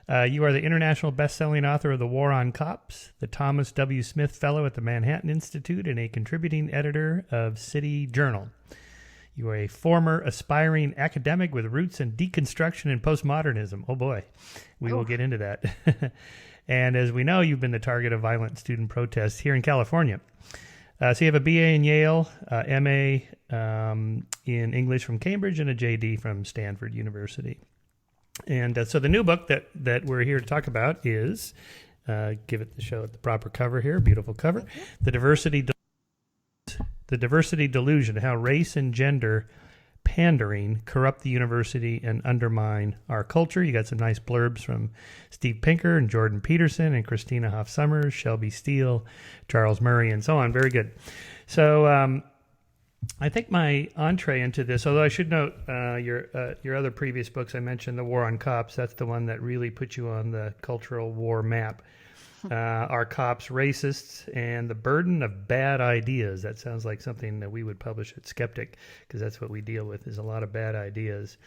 You are the international best-selling author of The War on Cops, the Thomas W. Smith Fellow at the Manhattan Institute, and a contributing editor of City Journal. You are a former aspiring academic with roots in deconstruction and postmodernism. Oh boy, we will get into that. And as we know, you've been the target of violent student protests here in California. So you have a BA in Yale, MA in English from Cambridge, and a JD from Stanford University. And so the new book that we're here to talk about is, give it the show at the proper cover here, beautiful cover, The Diversity Delusion, How Race and Gender Pandering Corrupt the University and Undermine Our Culture. You got some nice blurbs from Steve Pinker and Jordan Peterson and Christina Hoff Summers, Shelby Steele, Charles Murray, and so on. Very good. So I think my entree into this, although I should note your other previous books, I mentioned The War on Cops. That's the one that really put you on the cultural war map. Are Cops Racists? And The Burden of Bad Ideas. That sounds like something that we would publish at Skeptic, because that's what we deal with, is a lot of bad ideas.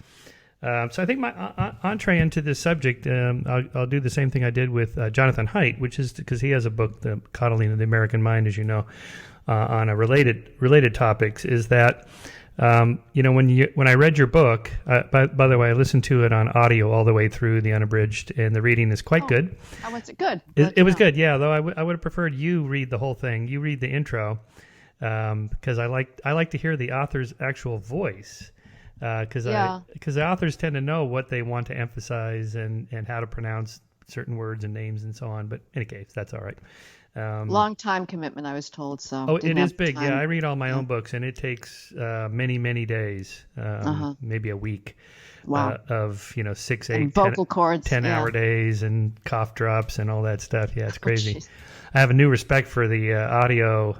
So I think my entree into this subject, I'll do the same thing I did with Jonathan Haidt, which is because he has a book, The Coddling of the American Mind, as you know, on a related topics, is that when I read your book, by the way, I listened to it on audio all the way through, the unabridged, and the reading is quite good. How was it good? It was good, yeah. Though I would have preferred you read the whole thing. You read the intro, because I like to hear the author's actual voice, because the authors tend to know what they want to emphasize and how to pronounce certain words and names and so on. But in any case, that's all right. Long time commitment, I was told. So it is big. Time. Yeah, I read all my own books, and it takes many days, maybe a week. Wow. Of 6, 8, and vocal cords, 10-hour days, and cough drops, and all that stuff. Yeah, it's crazy. I have a new respect for the audio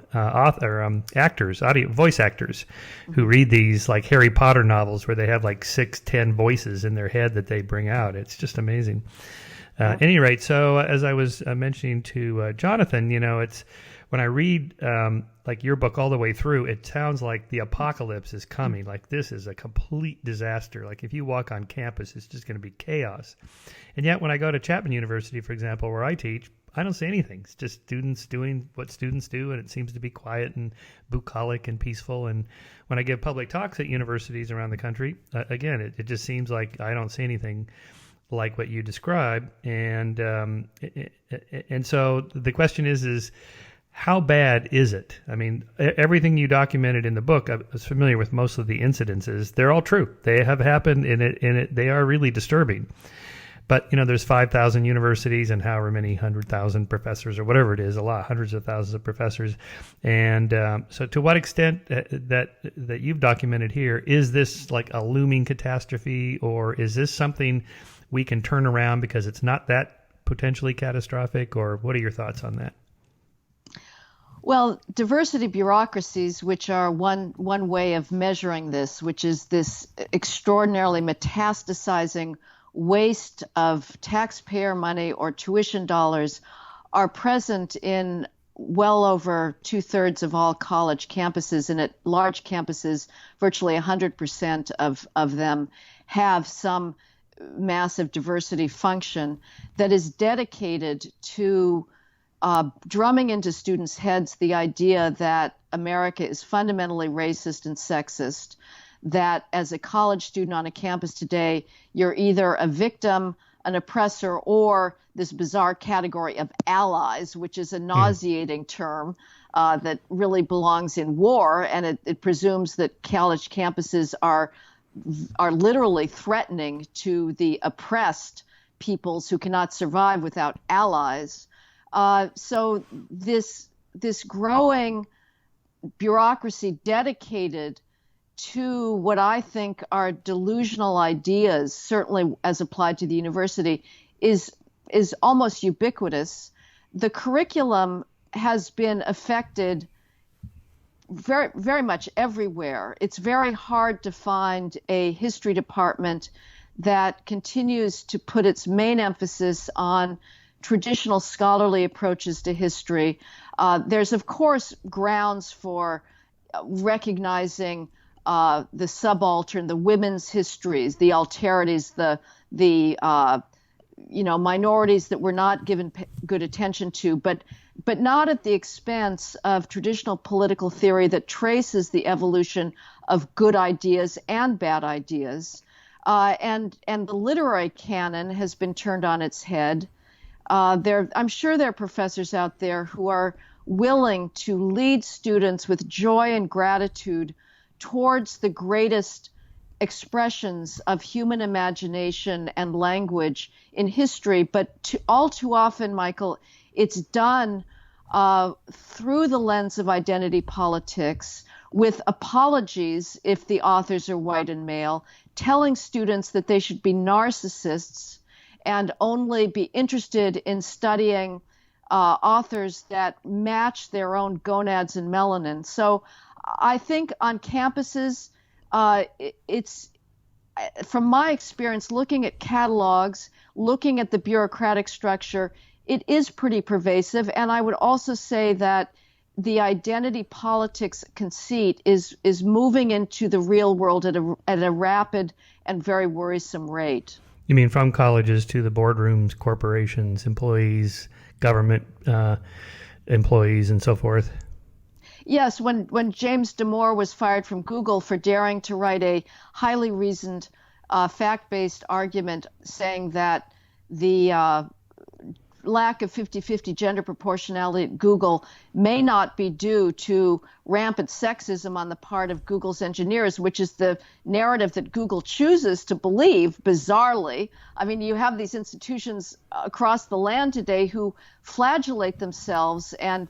voice actors, who read these like Harry Potter novels, where they have like 6-10 voices in their head that they bring out. It's just amazing. At any rate, so as I was mentioning to Jonathan, it's when I read like your book all the way through, it sounds like the apocalypse is coming. Like this is a complete disaster. Like if you walk on campus, it's just going to be chaos. And yet when I go to Chapman University, for example, where I teach, I don't see anything. It's just students doing what students do, and it seems to be quiet and bucolic and peaceful. And when I give public talks at universities around the country, again, it just seems like I don't see anything like what you describe. And so the question is how bad is it? I mean, everything you documented in the book, I was familiar with most of the incidences. They're all true. They have happened, and they are really disturbing. But, there's 5,000 universities and however many 100,000 professors or whatever it is, a lot, hundreds of thousands of professors. And so to what extent that you've documented here, is this like a looming catastrophe, or is this something we can turn around because it's not that potentially catastrophic? Or what are your thoughts on that? Well, diversity bureaucracies, which are one way of measuring this, which is this extraordinarily metastasizing waste of taxpayer money or tuition dollars, are present in well over 2/3 of all college campuses, and at large campuses, virtually 100% of them have some massive diversity function that is dedicated to drumming into students' heads the idea that America is fundamentally racist and sexist, that as a college student on a campus today, you're either a victim, an oppressor, or this bizarre category of allies, which is a nauseating term that really belongs in war, and it presumes that college campuses are literally threatening to the oppressed peoples who cannot survive without allies. So this growing bureaucracy dedicated to what I think are delusional ideas, certainly as applied to the university, is almost ubiquitous. The curriculum has been affected very, very much everywhere. It's very hard to find a history department that continues to put its main emphasis on traditional scholarly approaches to history. There's, of course, grounds for recognizing the subaltern, the women's histories, the alterities, the minorities that were not given good attention to, but not at the expense of traditional political theory that traces the evolution of good ideas and bad ideas. And the literary canon has been turned on its head. I'm sure there are professors out there who are willing to lead students with joy and gratitude towards the greatest expressions of human imagination and language in history. But all too often, Michael, it's done through the lens of identity politics, with apologies if the authors are white and male, telling students that they should be narcissists and only be interested in studying authors that match their own gonads and melanin. So I think on campuses, it's, from my experience, looking at catalogs, looking at the bureaucratic structure, it is pretty pervasive. And I would also say that the identity politics conceit is moving into the real world at a rapid and very worrisome rate. You mean from colleges to the boardrooms, corporations, employees, government employees, and so forth? Yes, when James Damore was fired from Google for daring to write a highly reasoned, fact-based argument saying that the lack of 50-50 gender proportionality at Google may not be due to rampant sexism on the part of Google's engineers, which is the narrative that Google chooses to believe, bizarrely. I mean, you have these institutions across the land today who flagellate themselves and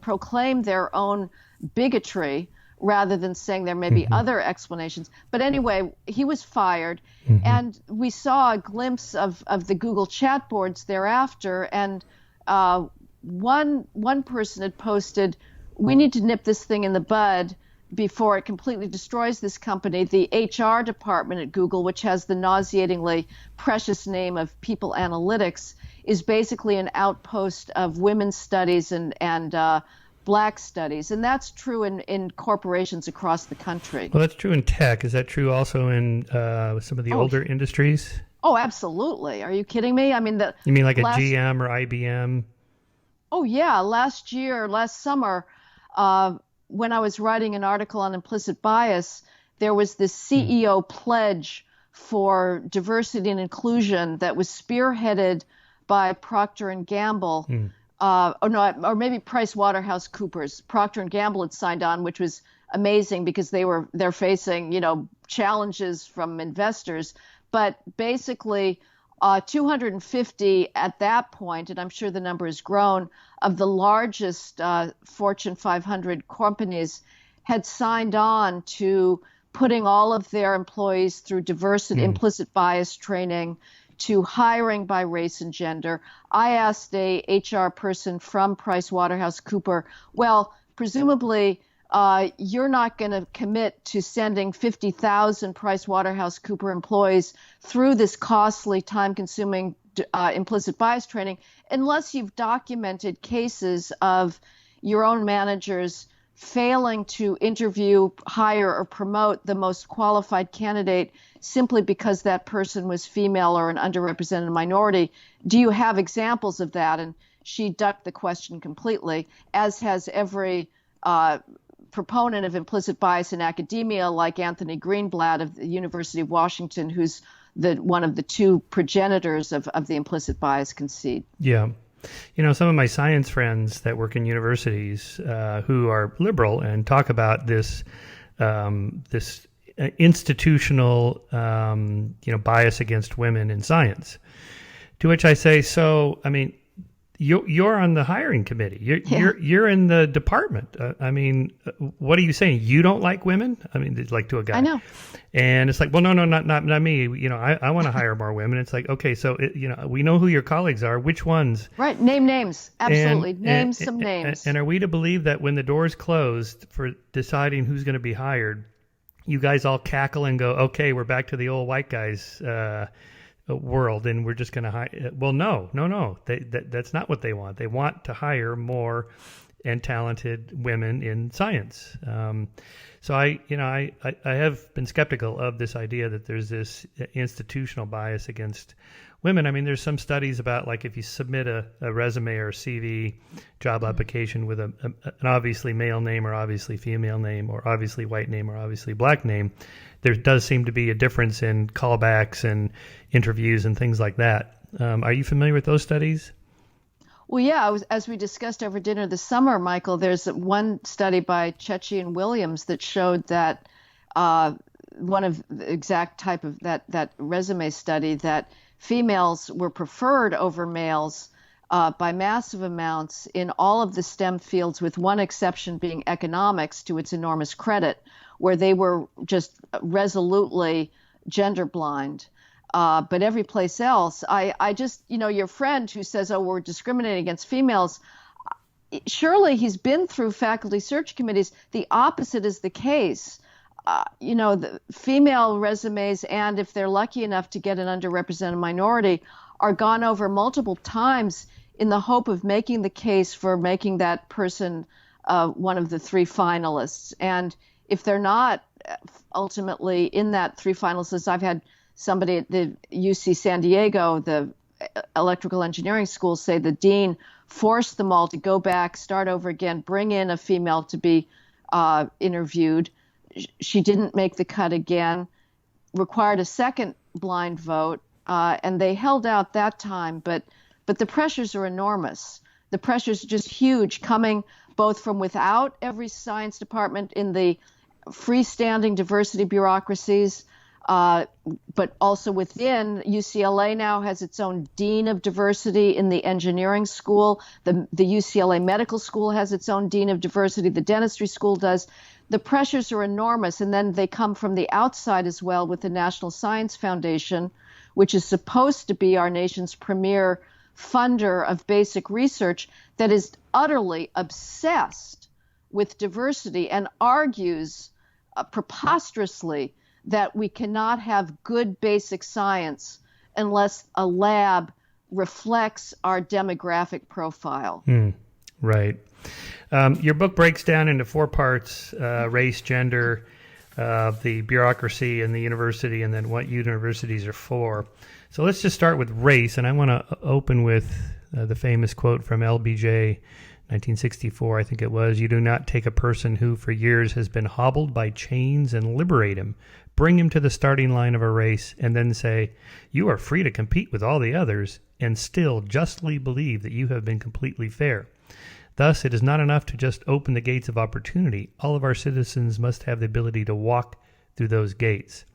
proclaim their own bigotry rather than saying there may be other explanations. But anyway, he was fired, and we saw a glimpse of the Google chat boards thereafter, and one person had posted, "We need to nip this thing in the bud before it completely destroys this company." The HR department at Google, which has the nauseatingly precious name of People Analytics, is basically an outpost of women's studies and Black studies, and that's true in corporations across the country. Well, that's true in tech. Is that true also in some of the older industries? Oh, absolutely. Are you kidding me? I mean, you mean like a GM or IBM? Oh, yeah. Last summer, when I was writing an article on implicit bias, there was this CEO pledge for diversity and inclusion that was spearheaded by Procter and Gamble. Or maybe PricewaterhouseCoopers. Procter and Gamble had signed on, which was amazing because they're facing, challenges from investors. But basically, 250 at that point, and I'm sure the number has grown, of the largest Fortune 500 companies had signed on to putting all of their employees through diversity, implicit bias training, to hiring by race and gender. I asked a HR person from PricewaterhouseCoopers, well, presumably you're not going to commit to sending 50,000 PricewaterhouseCoopers employees through this costly, time-consuming implicit bias training unless you've documented cases of your own managers failing to interview, hire, or promote the most qualified candidate simply because that person was female or an underrepresented minority. Do you have examples of that? And she ducked the question completely, as has every proponent of implicit bias in academia, like Anthony Greenblatt of the University of Washington, who's one of the two progenitors of the implicit bias conceit. Yeah. Some of my science friends that work in universities who are liberal and talk about this institutional, bias against women in science. To which I say, so, I mean, you're on the hiring committee. You're in the department. What are you saying? You don't like women? I mean, like to a guy. I know. And it's like, well, no, not me. I want to hire more women. It's like, okay, so we know who your colleagues are. Which ones? Right. Name names. Absolutely. Name some names. And are we to believe that when the doors closed for deciding who's going to be hired, you guys all cackle and go, okay, we're back to the old white guys world, and we're just going to hire? Well, no. That's not what they want. They want to hire more and talented women in science. So I have been skeptical of this idea that there's this institutional bias against women, I mean, there's some studies about like if you submit a resume or a CV job application with an obviously male name or obviously female name or obviously white name or obviously black name, there does seem to be a difference in callbacks and interviews and things like that. Are you familiar with those studies? Well, yeah, as we discussed over dinner this summer, Michael, there's one study by Chechi and Williams that showed that one of the exact type of that resume study, that females were preferred over males by massive amounts in all of the STEM fields, with one exception being economics, to its enormous credit, where they were just resolutely gender blind. But every place else, I just, your friend who says, oh, we're discriminating against females, surely he's been through faculty search committees. The opposite is the case. The female resumes, and if they're lucky enough to get an underrepresented minority, are gone over multiple times in the hope of making the case for making that person one of the three finalists. And if they're not ultimately in that three finalists, I've had somebody at the UC San Diego, the electrical engineering school, say the dean forced them all to go back, start over again, bring in a female to be interviewed. She didn't make the cut again, required a second blind vote, and they held out that time. But the pressures are enormous. The pressures are just huge, coming both from without every science department in the freestanding diversity bureaucracies, but also within. UCLA now has its own dean of diversity in the engineering school. The UCLA Medical School has its own dean of diversity. The dentistry school does. The pressures are enormous, and then they come from the outside as well, with the National Science Foundation, which is supposed to be our nation's premier funder of basic research, that is utterly obsessed with diversity and argues preposterously that we cannot have good basic science unless a lab reflects our demographic profile. Right. Your book breaks down into 4 parts: race, gender, the bureaucracy, and the university, and then what universities are for. So let's just start with race, and I want to open with the famous quote from LBJ, 1964, I think it was: "You do not take a person who for years has been hobbled by chains and liberate him, bring him to the starting line of a race, and then say, 'You are free to compete with all the others,' and still justly believe that you have been completely fair. Thus, it is not enough to just open the gates of opportunity. All of our citizens must have the ability to walk through those gates."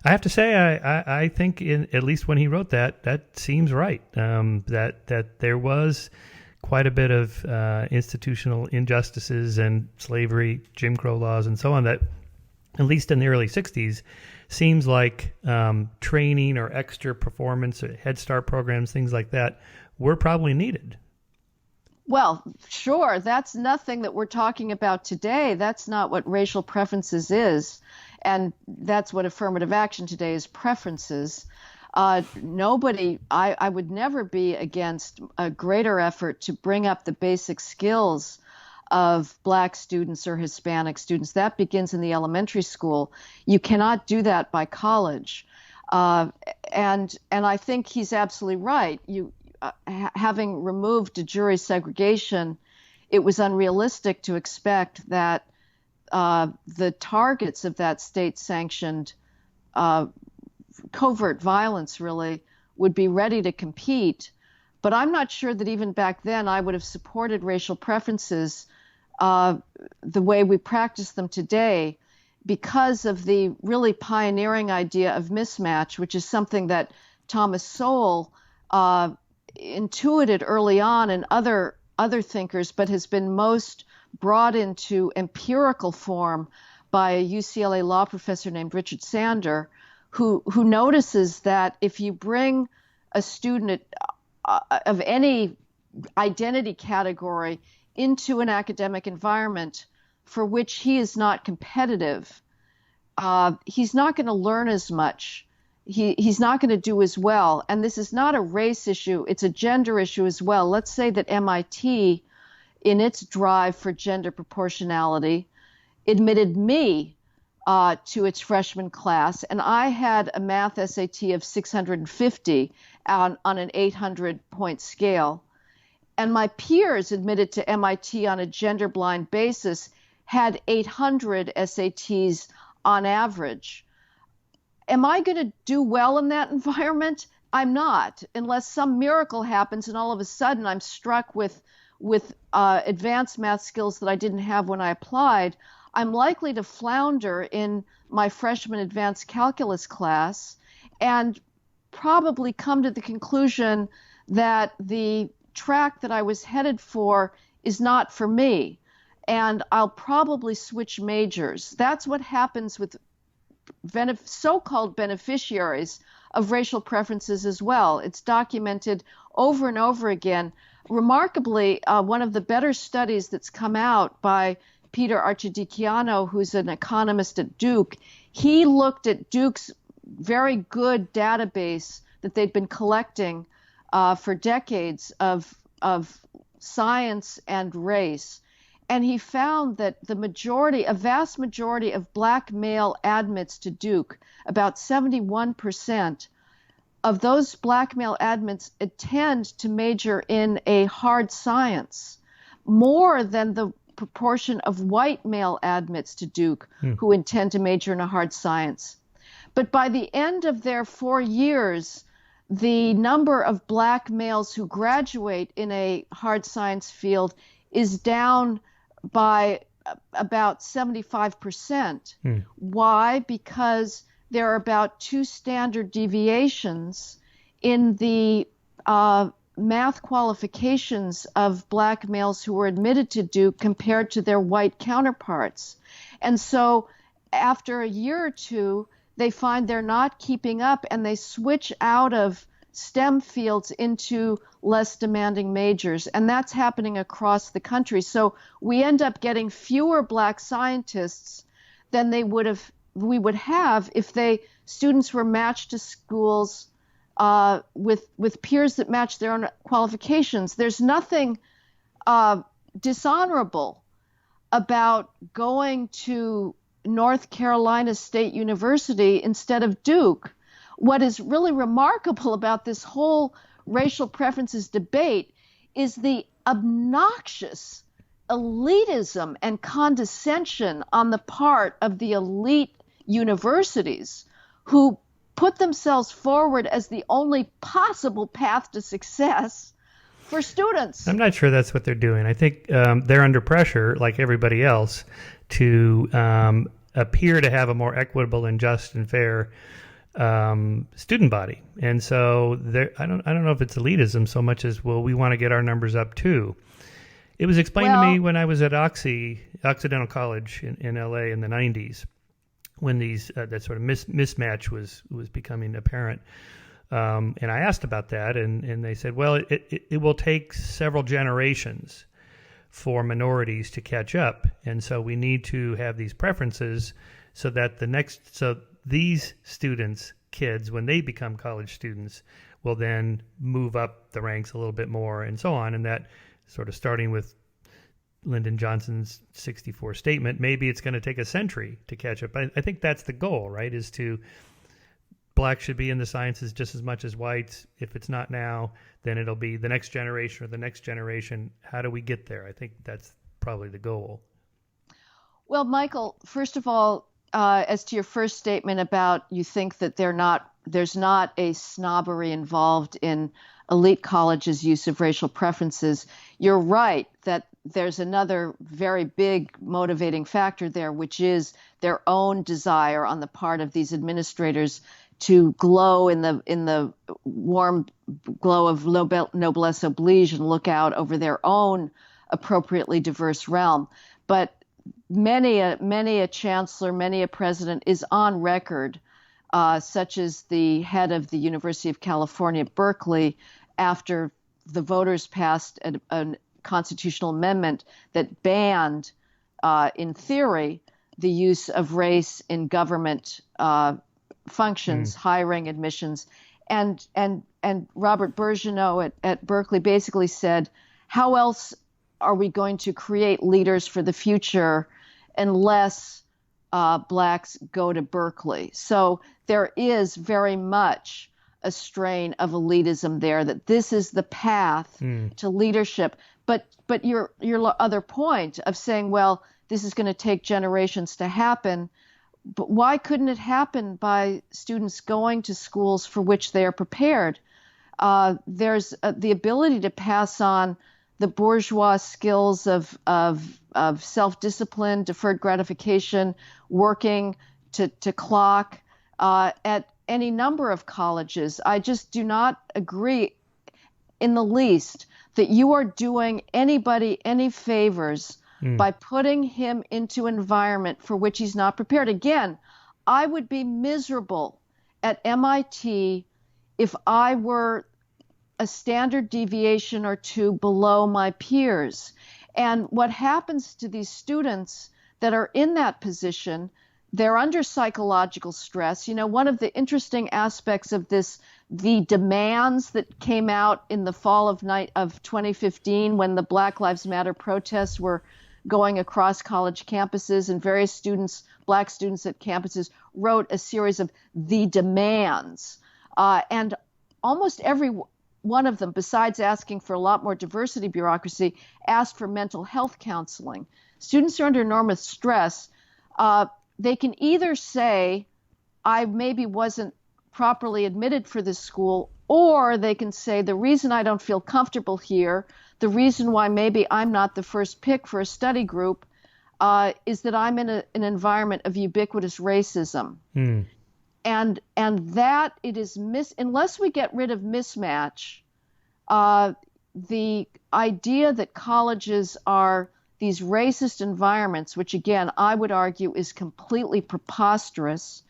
I have to say, I think, at least when he wrote that, that seems right. That there was quite a bit of institutional injustices and slavery, Jim Crow laws, and so on, that, at least in the early 60s, seems like training or extra performance, or Head Start programs, things like that, were probably needed. Well, sure. That's nothing that we're talking about today. That's not what racial preferences is. And that's what affirmative action today is: preferences. I would never be against a greater effort to bring up the basic skills of Black students or Hispanic students. That begins in the elementary school. You cannot do that by college. And I think he's absolutely right. Having removed de jure segregation, it was unrealistic to expect that the targets of that state-sanctioned covert violence really would be ready to compete. But I'm not sure that even back then I would have supported racial preferences the way we practice them today, because of the really pioneering idea of mismatch, which is something that Thomas Sowell intuited early on, and other thinkers, but has been most brought into empirical form by a UCLA law professor named Richard Sander, who notices that if you bring a student of any identity category into an academic environment for which he is not competitive, he's not going to learn as much. He's not going to do as well. And this is not a race issue. It's a gender issue as well. Let's say that MIT, in its drive for gender proportionality, admitted me to its freshman class, and I had a math SAT of 650 on an 800-point scale. And my peers admitted to MIT on a gender-blind basis had 800 SATs on average. Am I going to do well in that environment? I'm not, unless some miracle happens and all of a sudden I'm struck with advanced math skills that I didn't have when I applied. I'm likely to flounder in my freshman advanced calculus class and probably come to the conclusion that the track that I was headed for is not for me, and I'll probably switch majors. That's what happens with so-called beneficiaries of racial preferences as well. It's documented over and over again. Remarkably, one of the better studies that's come out by Peter Arcidicchiano, who's an economist at Duke, he looked at Duke's very good database that they'd been collecting for decades of science and race. And he found that a vast majority of black male admits to Duke, about 71% of those black male admits intend to major in a hard science, more than the proportion of white male admits to Duke who intend to major in a hard science. But by the end of their 4 years, the number of black males who graduate in a hard science field is down by about 75%. Why? Because there are about 2 standard deviations in the math qualifications of black males who were admitted to Duke compared to their white counterparts. And so after a year or two, they find they're not keeping up and they switch out of STEM fields into less demanding majors. And that's happening across the country. So we end up getting fewer black scientists than we would have if students were matched to schools with peers that match their own qualifications. There's nothing dishonorable about going to North Carolina State University instead of Duke. What is really remarkable about this whole racial preferences debate is the obnoxious elitism and condescension on the part of the elite universities who put themselves forward as the only possible path to success for students. I'm not sure that's what they're doing. I think they're under pressure, like everybody else, to appear to have a more equitable and just and fair student body. And so I don't know if it's elitism so much as, well, we want to get our numbers up too. It was explained to me when I was at Occidental College in LA in the 90s, when that sort of mismatch was becoming apparent. And I asked about that, and they said, well, it will take several generations for minorities to catch up. And so we need to have these preferences so that these kids, when they become college students, will then move up the ranks a little bit more and so on. And that sort of starting with Lyndon Johnson's 64 statement, maybe it's going to take a century to catch up. I think that's the goal, right? Is to blacks should be in the sciences just as much as whites. If it's not now, then it'll be the next generation or the next generation. How do we get there? I think that's probably the goal. Well, Michael, first of all, as to your first statement about you think that there's not a snobbery involved in elite colleges' use of racial preferences, you're right that there's another very big motivating factor there, which is their own desire on the part of these administrators to glow in the warm glow of noblesse oblige and look out over their own appropriately diverse realm. But many a chancellor, many a president is on record, such as the head of the University of California, Berkeley, after the voters passed a constitutional amendment that banned, in theory, the use of race in government functions, hiring, admissions. And Robert Bourgeois at Berkeley basically said, how else are we going to create leaders for the future unless blacks go to Berkeley. So there is very much a strain of elitism there, that this is the path to leadership. But your other point of saying, well, this is going to take generations to happen, but why couldn't it happen by students going to schools for which they are prepared? There's the ability to pass on the bourgeois skills of self-discipline, deferred gratification, working to clock at any number of colleges. I just do not agree in the least that you are doing anybody any favors by putting him into an environment for which he's not prepared. Again, I would be miserable at MIT if I were a standard deviation or two below my peers. And what happens to these students that are in that position, they're under psychological stress. You know, one of the interesting aspects of this, the demands that came out in the fall of 2015 when the Black Lives Matter protests were going across college campuses, and various students, black students at campuses, wrote a series of the demands. And almost every one of them, besides asking for a lot more diversity bureaucracy, asked for mental health counseling. Students are under enormous stress. They can either say, I maybe wasn't properly admitted for this school, or they can say, the reason I don't feel comfortable here, the reason why maybe I'm not the first pick for a study group, is that I'm in an environment of ubiquitous racism. And that it is unless we get rid of mismatch, the idea that colleges are these racist environments, which again I would argue is completely preposterous,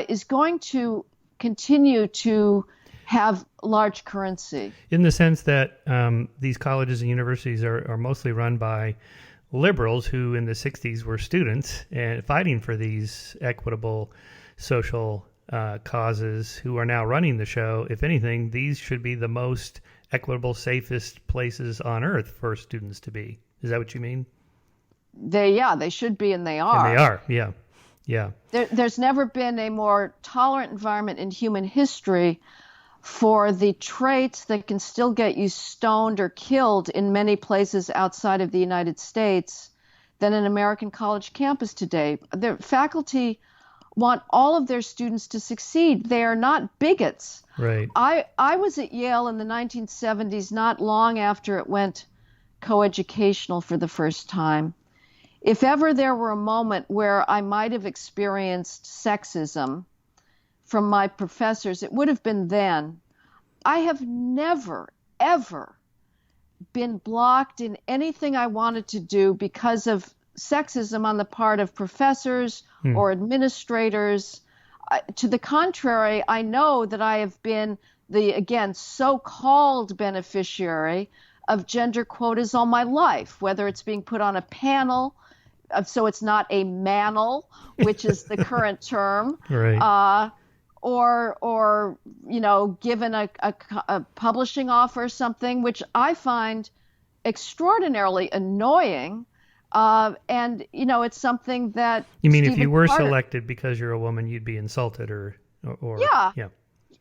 is going to continue to have large currency. In the sense that these colleges and universities are mostly run by liberals who in the 60s were students and fighting for these equitable social causes, who are now running the show. If anything, these should be the most equitable, safest places on earth for students to be. Is that what you mean? They should be, and they are. And they are, yeah. Yeah. There's never been a more tolerant environment in human history for the traits that can still get you stoned or killed in many places outside of the United States than an American college campus today. The faculty want all of their students to succeed. They are not bigots. Right. I was at Yale in the 1970s, not long after it went coeducational for the first time. If ever there were a moment where I might have experienced sexism from my professors, it would have been then. I have never, ever been blocked in anything I wanted to do because of sexism on the part of professors or administrators. To the contrary, I know that I have been the, again, so-called beneficiary of gender quotas all my life, whether it's being put on a panel, so it's not a manel, which is the current term, right. Or given a publishing offer or something, which I find extraordinarily annoying. And it's something that you mean Stephen if you were Carter, selected because you're a woman, you'd be insulted or yeah.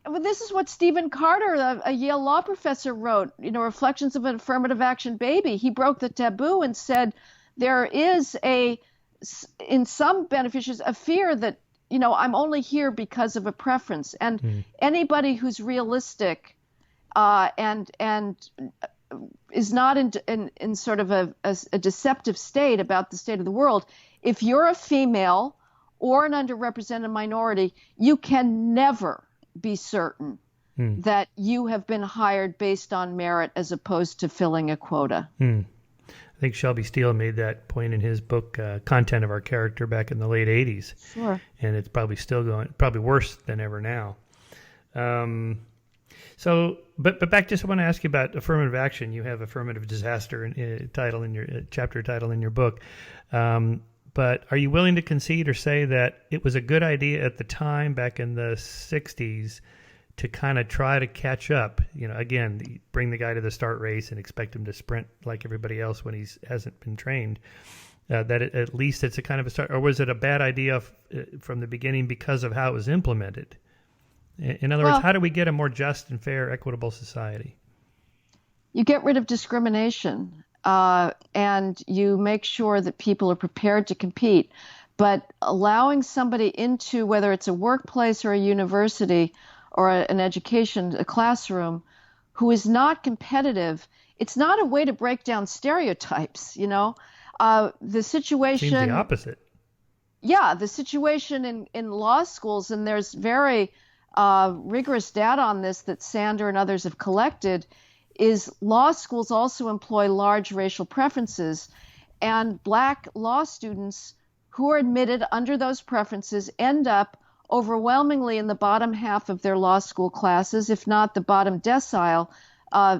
Well, this is what Stephen Carter, a Yale law professor, wrote, Reflections of an Affirmative Action Baby. He broke the taboo and said there is in some beneficiaries, a fear that, I'm only here because of a preference. And anybody who's realistic and is not in sort of a deceptive state about the state of the world, if you're a female or an underrepresented minority, you can never be certain that you have been hired based on merit as opposed to filling a quota. I think Shelby Steele made that point in his book, Content of Our Character, back in the late 80s. Sure. And it's probably still going, probably worse than ever now. But back, just I want to ask you about affirmative action. You have affirmative disaster title in your chapter title in your book. But are you willing to concede or say that it was a good idea at the time, back in the 60s, to kind of try to catch up? Again, bring the guy to the start race and expect him to sprint like everybody else when he hasn't been trained. that at least it's a kind of a start, or was it a bad idea from the beginning because of how it was implemented? In other words, how do we get a more just and fair, equitable society? You get rid of discrimination, and you make sure that people are prepared to compete. But allowing somebody into, whether it's a workplace or a university or an education, a classroom, who is not competitive, it's not a way to break down stereotypes, The situation seems the opposite. Yeah, the situation in law schools, and there's very rigorous data on this that Sander and others have collected, is law schools also employ large racial preferences, and Black law students who are admitted under those preferences end up overwhelmingly in the bottom half of their law school classes, if not the bottom decile.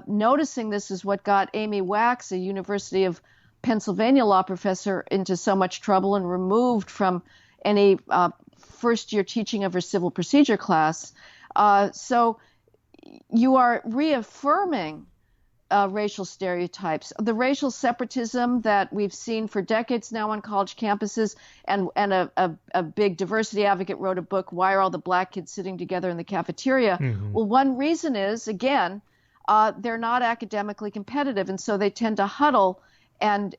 Noticing this is what got Amy Wax, a University of Pennsylvania law professor, into so much trouble and removed from any first-year teaching of her civil procedure class. So you are reaffirming racial stereotypes. The racial separatism that we've seen for decades now on college campuses, and a big diversity advocate wrote a book, Why Are All the Black Kids Sitting Together in the Cafeteria? Mm-hmm. Well, one reason is, again, they're not academically competitive, and so they tend to huddle and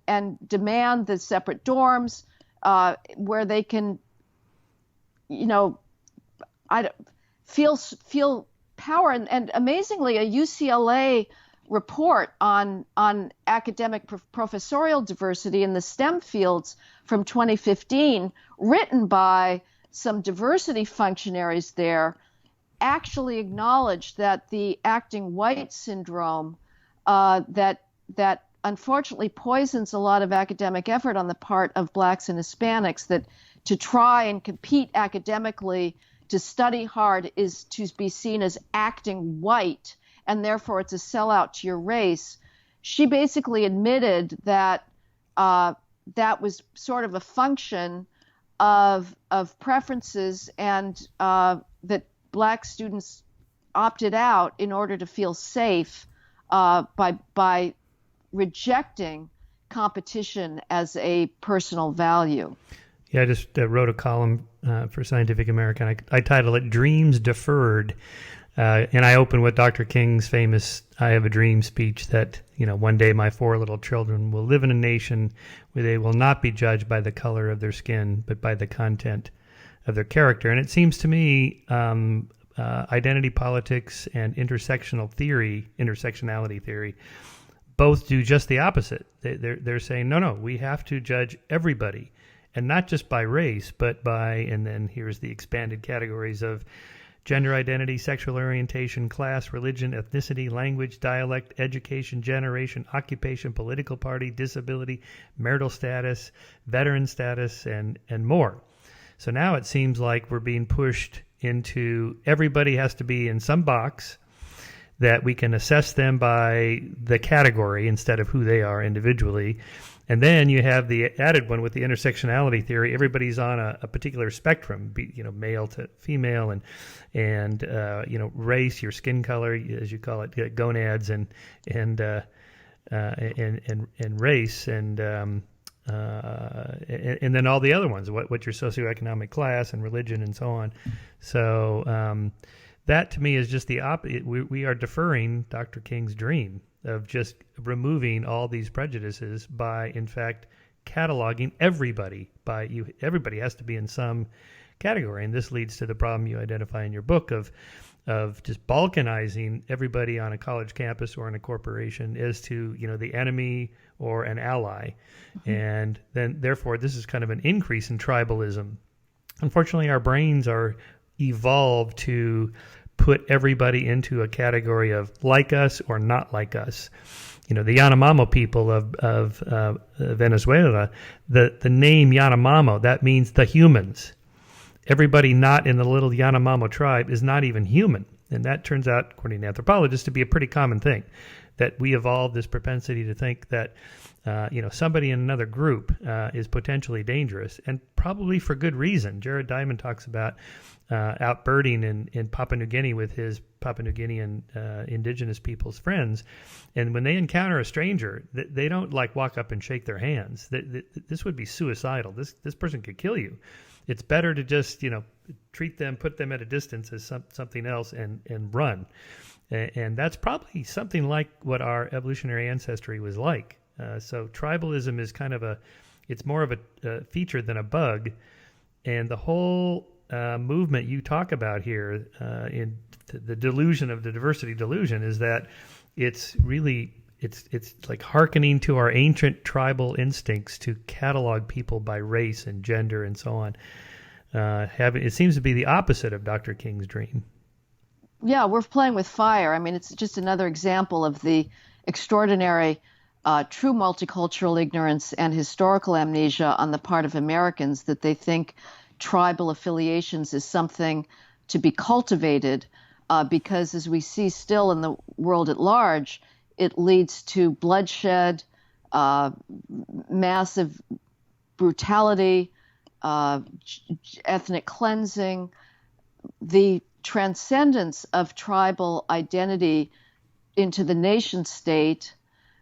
demand the separate dorms where they can, feel power. And amazingly, a UCLA report on academic professorial diversity in the STEM fields from 2015, written by some diversity functionaries there, actually acknowledged that the acting white syndrome that unfortunately poisons a lot of academic effort on the part of Blacks and Hispanics, that to try and compete academically, to study hard, is to be seen as acting white, and therefore it's a sellout to your race. She basically admitted that that was sort of a function of preferences, and that Black students opted out in order to feel safe by rejecting competition as a personal value. Yeah, I just wrote a column for Scientific American. I titled it "Dreams Deferred," and I open with Dr. King's famous "I Have a Dream" speech that, one day my 4 little children will live in a nation where they will not be judged by the color of their skin, but by the content of their character. And it seems to me identity politics and intersectionality theory both do just the opposite. They're saying, no, we have to judge everybody, and not just by race, but by, and then here's the expanded categories of gender identity, sexual orientation, class, religion, ethnicity, language, dialect, education, generation, occupation, political party, disability, marital status, veteran status, and more. So now it seems like we're being pushed into everybody has to be in some box that we can assess them by the category instead of who they are individually. And then you have the added one with the intersectionality theory. Everybody's on a particular spectrum, male to female, and race, your skin color, as you call it, gonads, and race, and then all the other ones, what your socioeconomic class and religion and so on. So that to me is just the opposite. We are deferring Dr. King's dream of just removing all these prejudices by, in fact, cataloging everybody everybody has to be in some category. And this leads to the problem you identify in your book of just balkanizing everybody on a college campus or in a corporation as to, the enemy or an ally. Mm-hmm. And then therefore this is kind of an increase in tribalism. Unfortunately, our brains are evolved to put everybody into a category of like us or not like us. The Yanomamo people of Venezuela, the name Yanomamo, that means the humans. Everybody not in the little Yanomamo tribe is not even human. And that turns out, according to anthropologists, to be a pretty common thing. that we evolved this propensity to think that somebody in another group is potentially dangerous, and probably for good reason. Jared Diamond talks about out birding in Papua New Guinea with his Papua New Guinean indigenous people's friends, and when they encounter a stranger, they don't like walk up and shake their hands. This would be suicidal. This person could kill you. It's better to just treat them, put them at a distance as something else, and run. And that's probably something like what our evolutionary ancestry was like. So tribalism is it's more of a feature than a bug. And the whole movement you talk about here in the delusion of the diversity delusion is that it's like hearkening to our ancient tribal instincts to catalog people by race and gender and so on. It seems to be the opposite of Dr. King's dream. Yeah, we're playing with fire. I mean, it's just another example of the extraordinary true multicultural ignorance and historical amnesia on the part of Americans, that they think tribal affiliations is something to be cultivated because, as we see still in the world at large, it leads to bloodshed, massive brutality, ethnic cleansing. The transcendence of tribal identity into the nation state,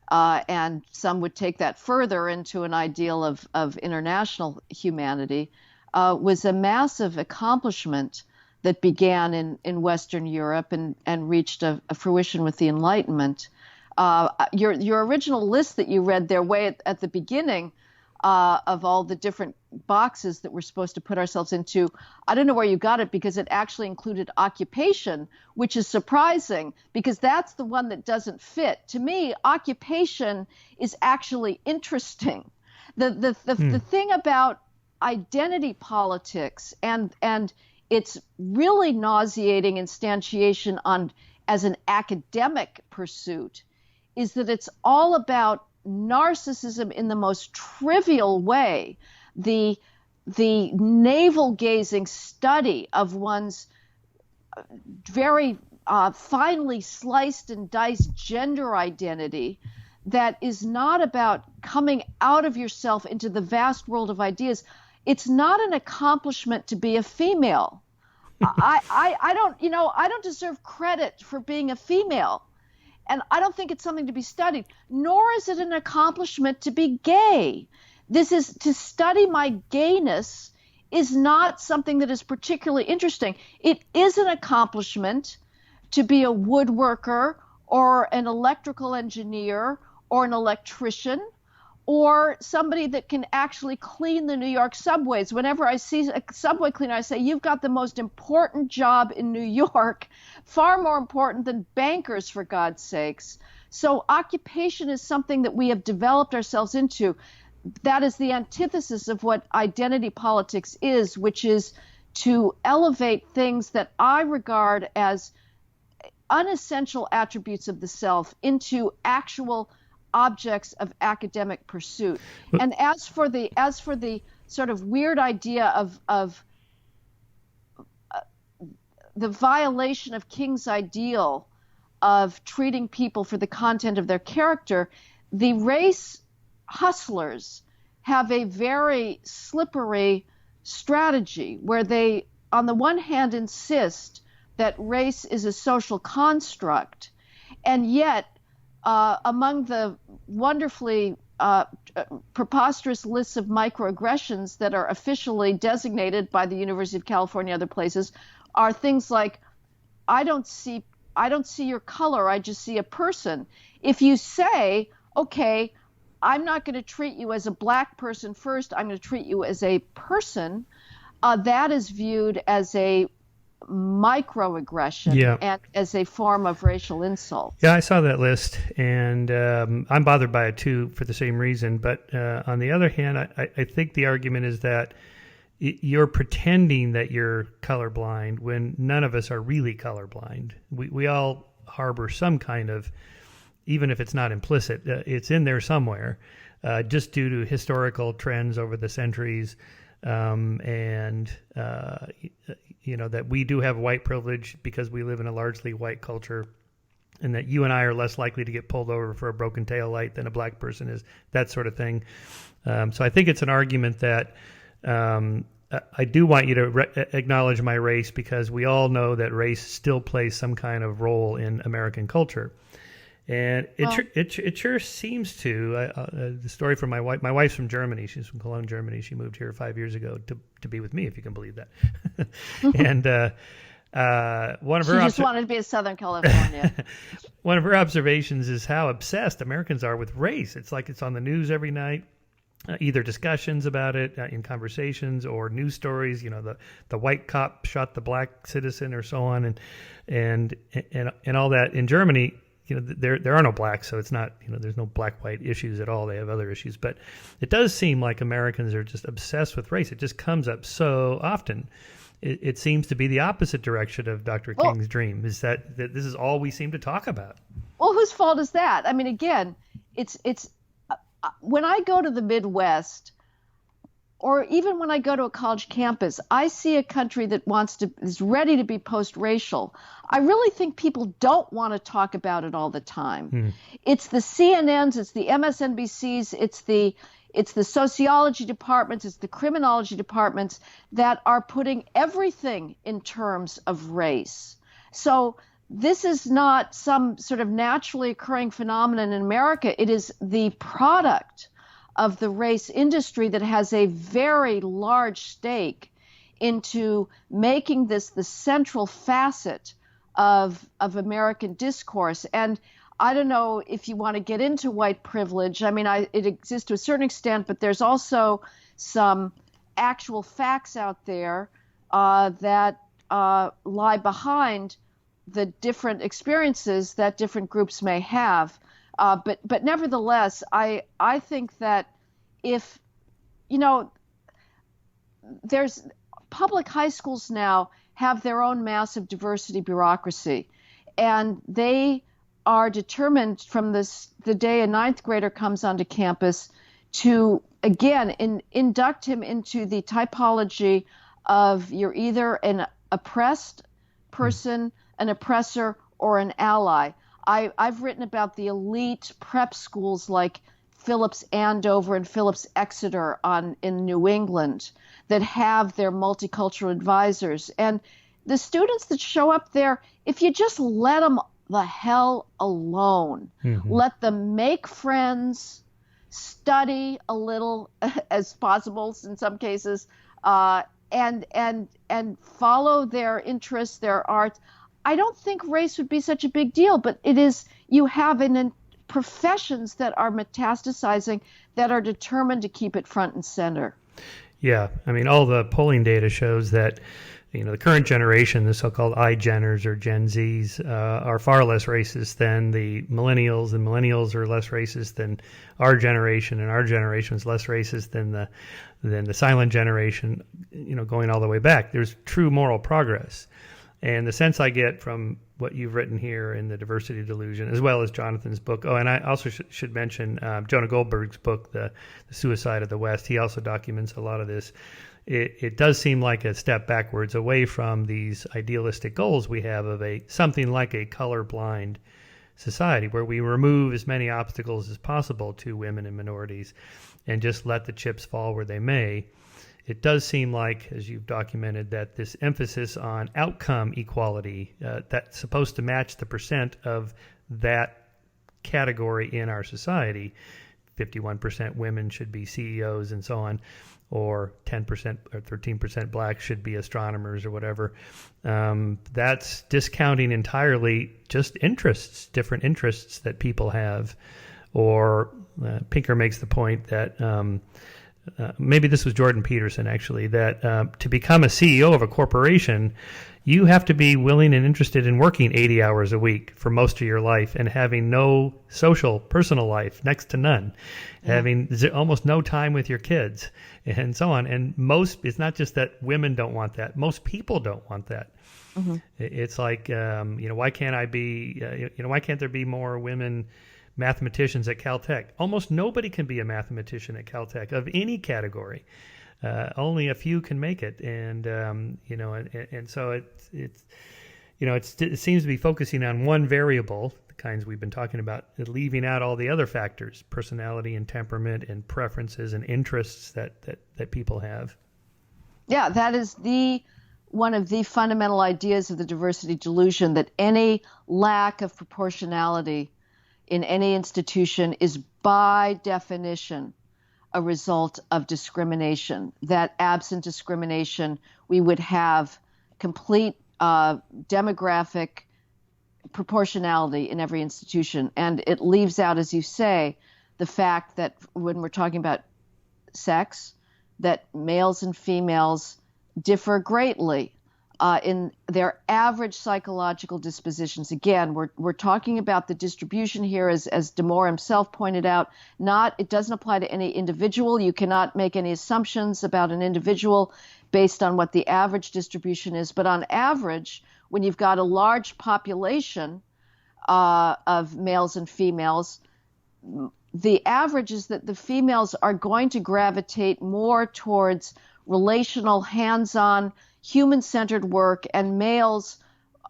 and some would take that further into an ideal of international humanity, was a massive accomplishment that began in Western Europe and reached a fruition with the Enlightenment. Your original list that you read there way at the beginning of all the different boxes that we're supposed to put ourselves into, I don't know where you got it, because it actually included occupation, which is surprising because that's the one that doesn't fit. To me, occupation is actually interesting. The thing about identity politics and its really nauseating instantiation as an academic pursuit is that it's all about narcissism in the most trivial way, the navel-gazing study of one's very finely sliced and diced gender identity that is not about coming out of yourself into the vast world of ideas. It's not an accomplishment to be a female. I don't deserve credit for being a female. And I don't think it's something to be studied, nor is it an accomplishment to be gay. To study my gayness is not something that is particularly interesting. It is an accomplishment to be a woodworker or an electrical engineer or an electrician or somebody that can actually clean the New York subways. Whenever I see a subway cleaner, I say, you've got the most important job in New York, far more important than bankers, for God's sakes. So occupation is something that we have developed ourselves into. That is the antithesis of what identity politics is, which is to elevate things that I regard as unessential attributes of the self into actual objects of academic pursuit. And as for the sort of weird idea of the violation of King's ideal of treating people for the content of their character, the race hustlers have a very slippery strategy where they, on the one hand, insist that race is a social construct, and yet among the wonderfully preposterous lists of microaggressions that are officially designated by the University of California and other places are things like, I don't see your color, I just see a person. If you say, okay, I'm not going to treat you as a black person first, I'm going to treat you as a person, that is viewed as a microaggression and as a form of racial insult. Yeah, I saw that list, and I'm bothered by it too for the same reason. But on the other hand, I think the argument is that you're pretending that you're colorblind when none of us are really colorblind. We all harbor some kind of, even if it's not implicit, it's in there somewhere, just due to historical trends over the centuries. That we do have white privilege because we live in a largely white culture. and that you and I are less likely to get pulled over for a broken tail light than a black person is, that sort of thing. So I think it's an argument that I do want you to acknowledge my race, because we all know that race still plays some kind of role in American culture. And it sure seems to. The story from my wife. My wife's from Germany. She's from Cologne, Germany. She moved here 5 years ago to be with me, if you can believe that. And one of her she just wanted to be in Southern California. One of her observations is how obsessed Americans are with race. It's like it's on the news every night. Either discussions about it in conversations or news stories. You know, the white cop shot the black citizen, or so on, and all that. In Germany, you know, there are no blacks, so it's not, you know, there's no black-white issues at all. They have other issues, but it does seem like Americans are just obsessed with race. It just comes up so often. It seems to be the opposite direction of Dr. King's dream, is that this is all we seem to talk about. Well, whose fault is that? I mean, again, it's when I go to the Midwest, or even when I go to a college campus, I see a country that is ready to be post-racial. I really think people don't want to talk about it all the time. It's the CNNs, it's the MSNBCs, it's the sociology departments, it's the criminology departments that are putting everything in terms of race. So this is not some sort of naturally occurring phenomenon in America. It is the product of the race industry that has a very large stake into making this the central facet of American discourse. And I don't know if you want to get into white privilege. I mean, it exists to a certain extent, but there's also some actual facts out there that lie behind the different experiences that different groups may have. But nevertheless, I think that if, you know, there's public high schools now have their own massive diversity bureaucracy, and they are determined from the day a ninth grader comes onto campus to, again, induct him into the typology of you're either an oppressed person, an oppressor, or an ally. I've written about the elite prep schools like Phillips Andover and Phillips Exeter in New England that have their multicultural advisors. And the students that show up there, if you just let them the hell alone, let them make friends, study a little as possible in some cases, and follow their interests, their art, I don't think race would be such a big deal. But it is, you have professions that are metastasizing, that are determined to keep it front and center. Yeah, I mean, all the polling data shows that, you know, the current generation, the so-called iGeners or Gen Zs, are far less racist than the millennials, and millennials are less racist than our generation, and our generation is less racist than the silent generation, you know, going all the way back. There's true moral progress. And the sense I get from what you've written here in the Diversity Delusion, as well as Jonathan's book. Oh, and I also should mention Jonah Goldberg's book, the Suicide of the West. He also documents a lot of this. It does seem like a step backwards away from these idealistic goals we have of something like a colorblind society, where we remove as many obstacles as possible to women and minorities and just let the chips fall where they may. It does seem like, as you've documented, that this emphasis on outcome equality, that's supposed to match the percent of that category in our society, 51% women should be CEOs and so on, or 10% or 13% blacks should be astronomers or whatever. That's discounting entirely just interests, different interests that people have. Or Pinker makes the point that maybe this was Jordan Peterson, actually, that to become a CEO of a corporation, you have to be willing and interested in working 80 hours a week for most of your life and having no social, personal life, next to none, having almost no time with your kids and so on. And it's not just that women don't want that. Most people don't want that. It's like, why can't why can't there be more women mathematicians at Caltech? Almost nobody can be a mathematician at Caltech of any category. Only a few can make it, and so it seems to be focusing on one variable, kinds we've been talking about, leaving out all the other factors, personality and temperament and preferences and interests that people have. Yeah, that is one of the fundamental ideas of the diversity delusion, that any lack of proportionality in any institution is by definition a result of discrimination, that absent discrimination, we would have complete demographic proportionality in every institution. And it leaves out, as you say, the fact that when we're talking about sex, that males and females differ greatly in their average psychological dispositions. Again, we're talking about the distribution here, as Damore himself pointed out. It doesn't apply to any individual. You cannot make any assumptions about an individual based on what the average distribution is. But on average, when you've got a large population of males and females, the average is that the females are going to gravitate more towards relational, hands-on, human-centered work, and males,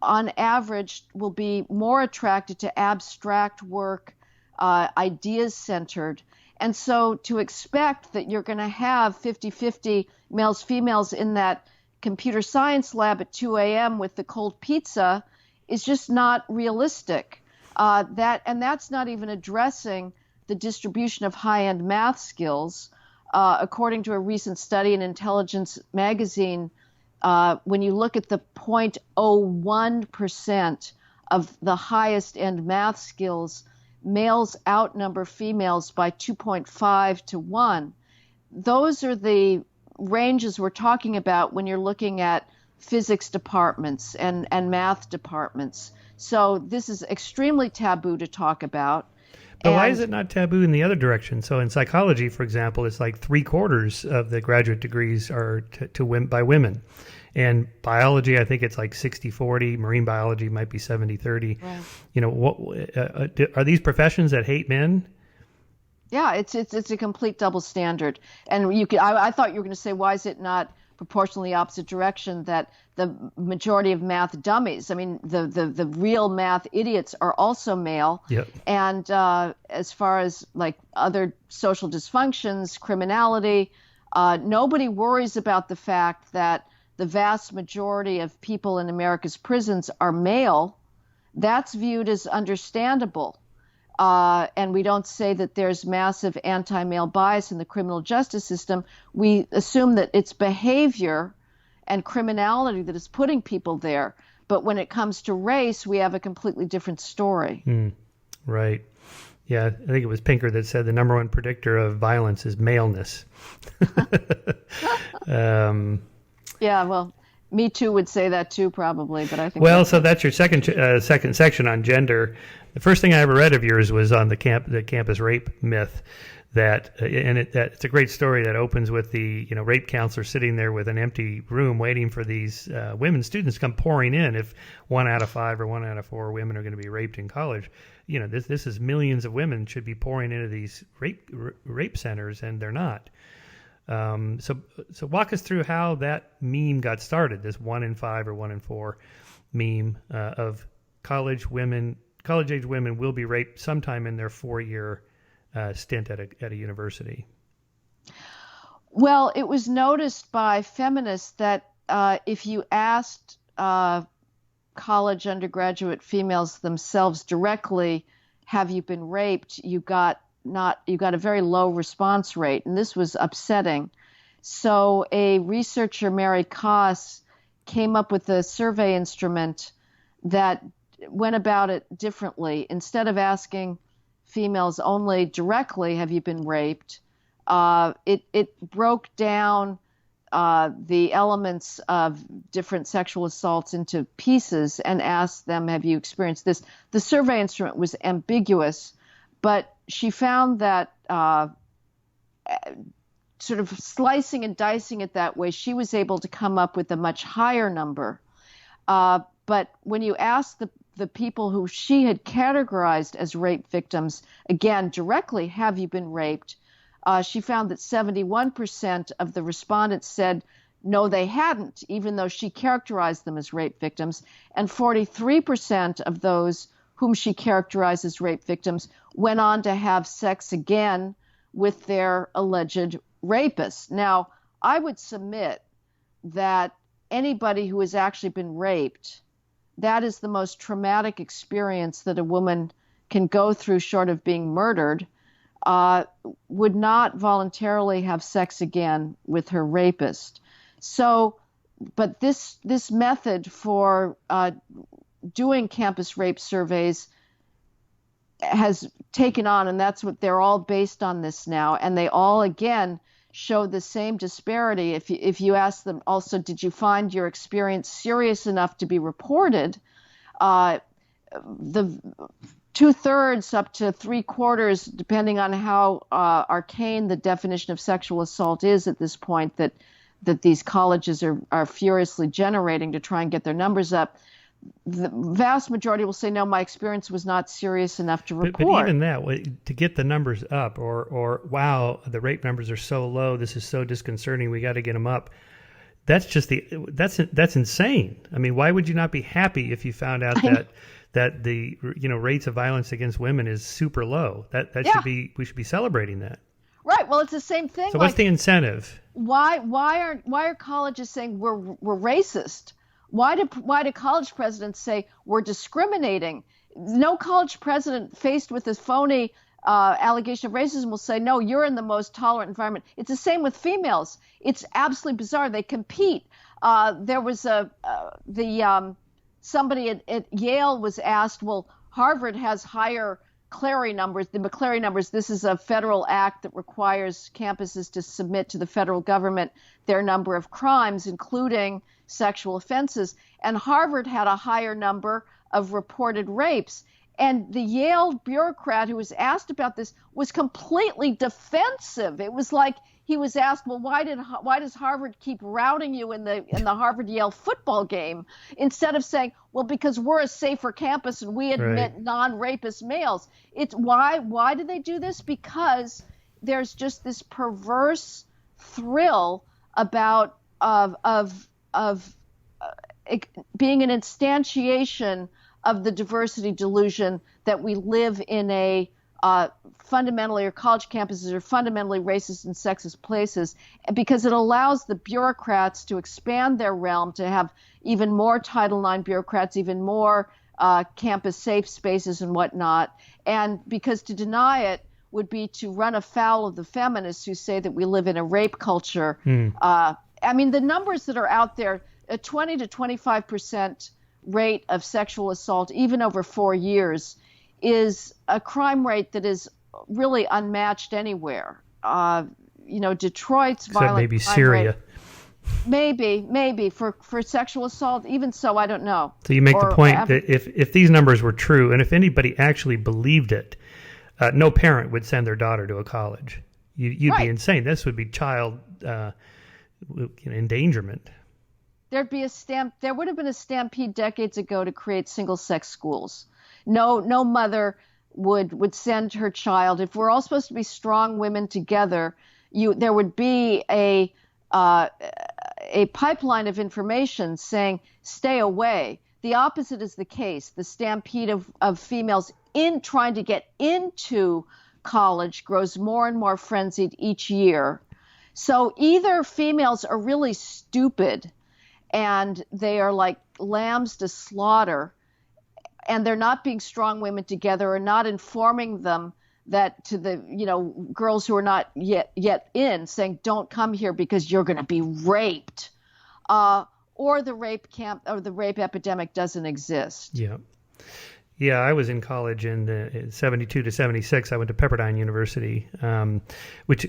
on average, will be more attracted to abstract work, ideas-centered. And so to expect that you're going to have 50-50 males, females in that computer science lab at 2 a.m. with the cold pizza is just not realistic. That's not even addressing the distribution of high-end math skills. According to a recent study in Intelligence magazine, when you look at the 0.01% of the highest end math skills, males outnumber females by 2.5 to 1. Those are the ranges we're talking about when you're looking at physics departments and math departments. So this is extremely taboo to talk about. But why is it not taboo in the other direction? So in psychology, for example, it's like 3/4 of the graduate degrees are by women. And biology, I think it's like 60-40. Marine biology might be 70-30. Right. You know, what are these professions that hate men? Yeah, it's a complete double standard. And I thought you were going to say, why is it not proportionally opposite direction, that the majority of math dummies, I mean, the real math idiots are also male. Yep. And as far as like other social dysfunctions, criminality, nobody worries about the fact that the vast majority of people in America's prisons are male. That's viewed as understandable. And we don't say that there's massive anti-male bias in the criminal justice system. We assume that it's behavior and criminality that is putting people there. But when it comes to race, we have a completely different story. Right. Yeah, I think it was Pinker that said the number one predictor of violence is maleness. Yeah, well, Me Too would say that too, probably. But I think. Well, so that's your second section on gender. The first thing I ever read of yours was on the campus rape myth. It's a great story that opens with the rape counselor sitting there with an empty room waiting for these women students to come pouring in. If 1 out of 5 or 1 out of 4 women are going to be raped in college, this is millions of women should be pouring into these rape centers, and they're not. So walk us through how that meme got started. This 1 in 5 or 1 in 4 meme of college-age women will be raped sometime in their 4-year stint at a university. Well, it was noticed by feminists that if you asked college undergraduate females themselves directly, "Have you been raped?" you got a very low response rate, and this was upsetting. So a researcher, Mary Koss, came up with a survey instrument that went about it differently. Instead of asking females only directly, "Have you been raped?" It broke down the elements of different sexual assaults into pieces and asked them, "Have you experienced this?" The survey instrument was ambiguous, but she found that sort of slicing and dicing it that way, she was able to come up with a much higher number. But when you ask the people who she had categorized as rape victims, again, directly, "Have you been raped?" She found that 71% of the respondents said no, they hadn't, even though she characterized them as rape victims. And 43% of those whom she characterized as rape victims, went on to have sex again with their alleged rapist. Now, I would submit that anybody who has actually been raped, that is the most traumatic experience that a woman can go through short of being murdered, would not voluntarily have sex again with her rapist. So, but this method for doing campus rape surveys has taken on, and that's what they're all based on this now, and they all again show the same disparity. If you ask them also, did you find your experience serious enough to be reported? The 2/3 up to 3/4, depending on how arcane the definition of sexual assault is at this point, that these colleges are furiously generating to try and get their numbers up. The vast majority will say, no, my experience was not serious enough to report. But even that, to get the numbers up, or wow, the rape numbers are so low, this is so disconcerting, we got to get them up. That's just that's insane. I mean, why would you not be happy if you found out that the rates of violence against women is super low? We should be celebrating that. Right. Well, it's the same thing. So what's the incentive? Why are colleges saying we're racist? Why do college presidents say we're discriminating? No college president faced with this phony allegation of racism will say, no, you're in the most tolerant environment. It's the same with females. It's absolutely bizarre. They compete. There was somebody at Yale was asked, well, Harvard has higher McClary numbers. The McClary numbers, this is a federal act that requires campuses to submit to the federal government their number of crimes, including sexual offenses. And Harvard had a higher number of reported rapes. And the Yale bureaucrat who was asked about this was completely defensive. It was like he was asked, well, why does Harvard keep routing you in the Harvard-Yale football game, instead of saying, well, because we're a safer campus and we admit non-rapist males. It's why do they do this? Because there's just this perverse thrill about being an instantiation of the diversity delusion that we live in a fundamentally, or college campuses are fundamentally racist and sexist places, because it allows the bureaucrats to expand their realm, to have even more Title IX bureaucrats, even more campus safe spaces and whatnot. And because to deny it would be to run afoul of the feminists who say that we live in a rape culture. I mean, the numbers that are out there, a 20 to 25% rate of sexual assault, even over 4 years, is a crime rate that is really unmatched anywhere. Detroit's violent maybe crime Syria. Rate, maybe for sexual assault. Even so, I don't know. So you make the point that if these numbers were true, and if anybody actually believed it, no parent would send their daughter to a college. You'd be insane. This would be child endangerment. There would have been a stampede decades ago to create single-sex schools. No mother would send her child. If we're all supposed to be strong women together, there would be a pipeline of information saying, stay away. The opposite is the case. The stampede of females in trying to get into college grows more and more frenzied each year. So either females are really stupid and they are like lambs to slaughter, and they're not being strong women together, or not informing them that to the girls who are not yet in, saying don't come here because you're going to be raped, or the rape epidemic doesn't exist. Yeah, I was in college in 72 to 76. I went to Pepperdine University, which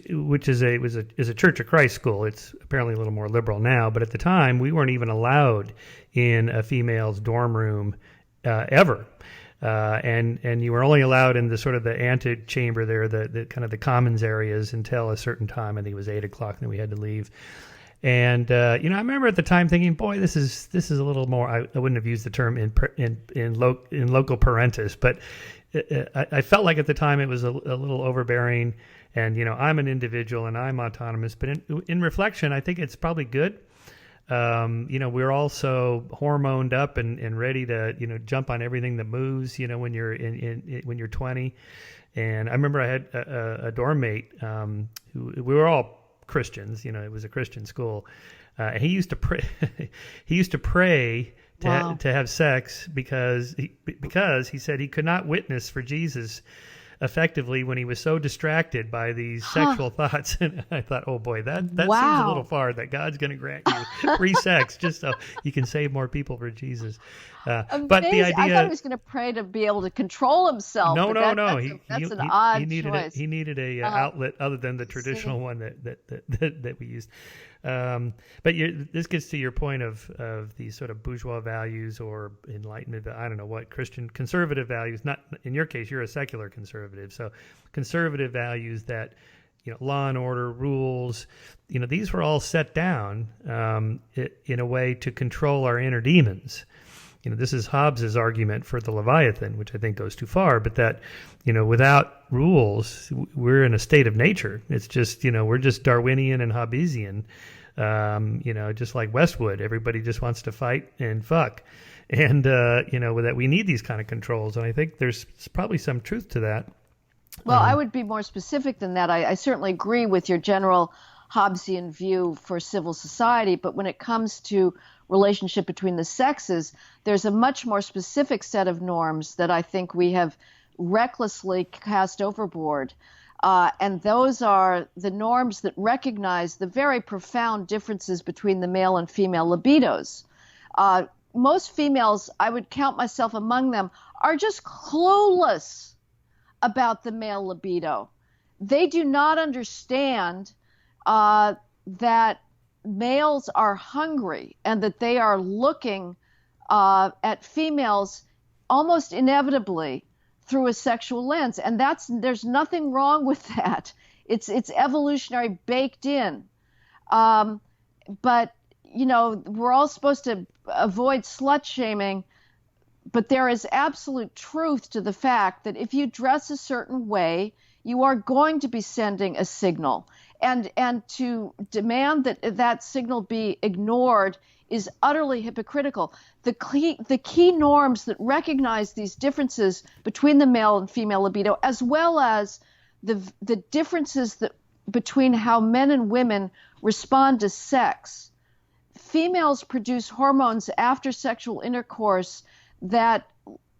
is a Church of Christ school. It's apparently a little more liberal now, but at the time we weren't even allowed in a female's dorm room ever. And you were only allowed in the sort of the antechamber there, the kind of the commons areas, until a certain time. I think it was 8 o'clock, and then we had to leave. And I remember at the time thinking, boy, this is a little more. I wouldn't have used the term in loco parentis, but I felt like at the time it was a little overbearing. And I'm an individual and I'm autonomous. But in reflection, I think it's probably good. we're all so hormoned up and ready to, jump on everything that moves, when you're when you're 20. And I remember I had a dorm mate, who we were all Christians, it was a Christian school. And he used to pray, he used to pray to, Wow. to have sex because he said he could not witness for Jesus effectively when he was so distracted by these sexual thoughts. And I thought, oh boy, that seems a little far, that God's going to grant you free sex just so you can save more people for Jesus. But the idea, I thought he was going to pray to be able to control himself. no. That's an odd choice. He needed a outlet other than the traditional one that we used. But this gets to your point of these sort of bourgeois values or Enlightenment, I don't know what, Christian conservative values. Not in your case, you're a secular conservative. So conservative values that, law and order, rules, these were all set down in a way to control our inner demons. This is Hobbes's argument for the Leviathan, which I think goes too far, but that, without rules, we're in a state of nature. It's just, we're just Darwinian and Hobbesian, just like Westwood. Everybody just wants to fight and fuck. And, that we need these kind of controls. And I think there's probably some truth to that. Well, I would be more specific than that. I certainly agree with your general Hobbesian view for civil society, but when it comes to relationship between the sexes, there's a much more specific set of norms that I think we have recklessly cast overboard. And those are the norms that recognize the very profound differences between the male and female libidos. Most females, I would count myself among them, are just clueless about the male libido. They do not understand that males are hungry and that they are looking at females almost inevitably through a sexual lens. And there's nothing wrong with that. It's evolutionary, baked in. But, we're all supposed to avoid slut shaming, but there is absolute truth to the fact that if you dress a certain way, you are going to be sending a signal. And to demand that signal be ignored is utterly hypocritical. The key norms that recognize these differences between the male and female libido, as well as the differences between how men and women respond to sex. Females produce hormones after sexual intercourse that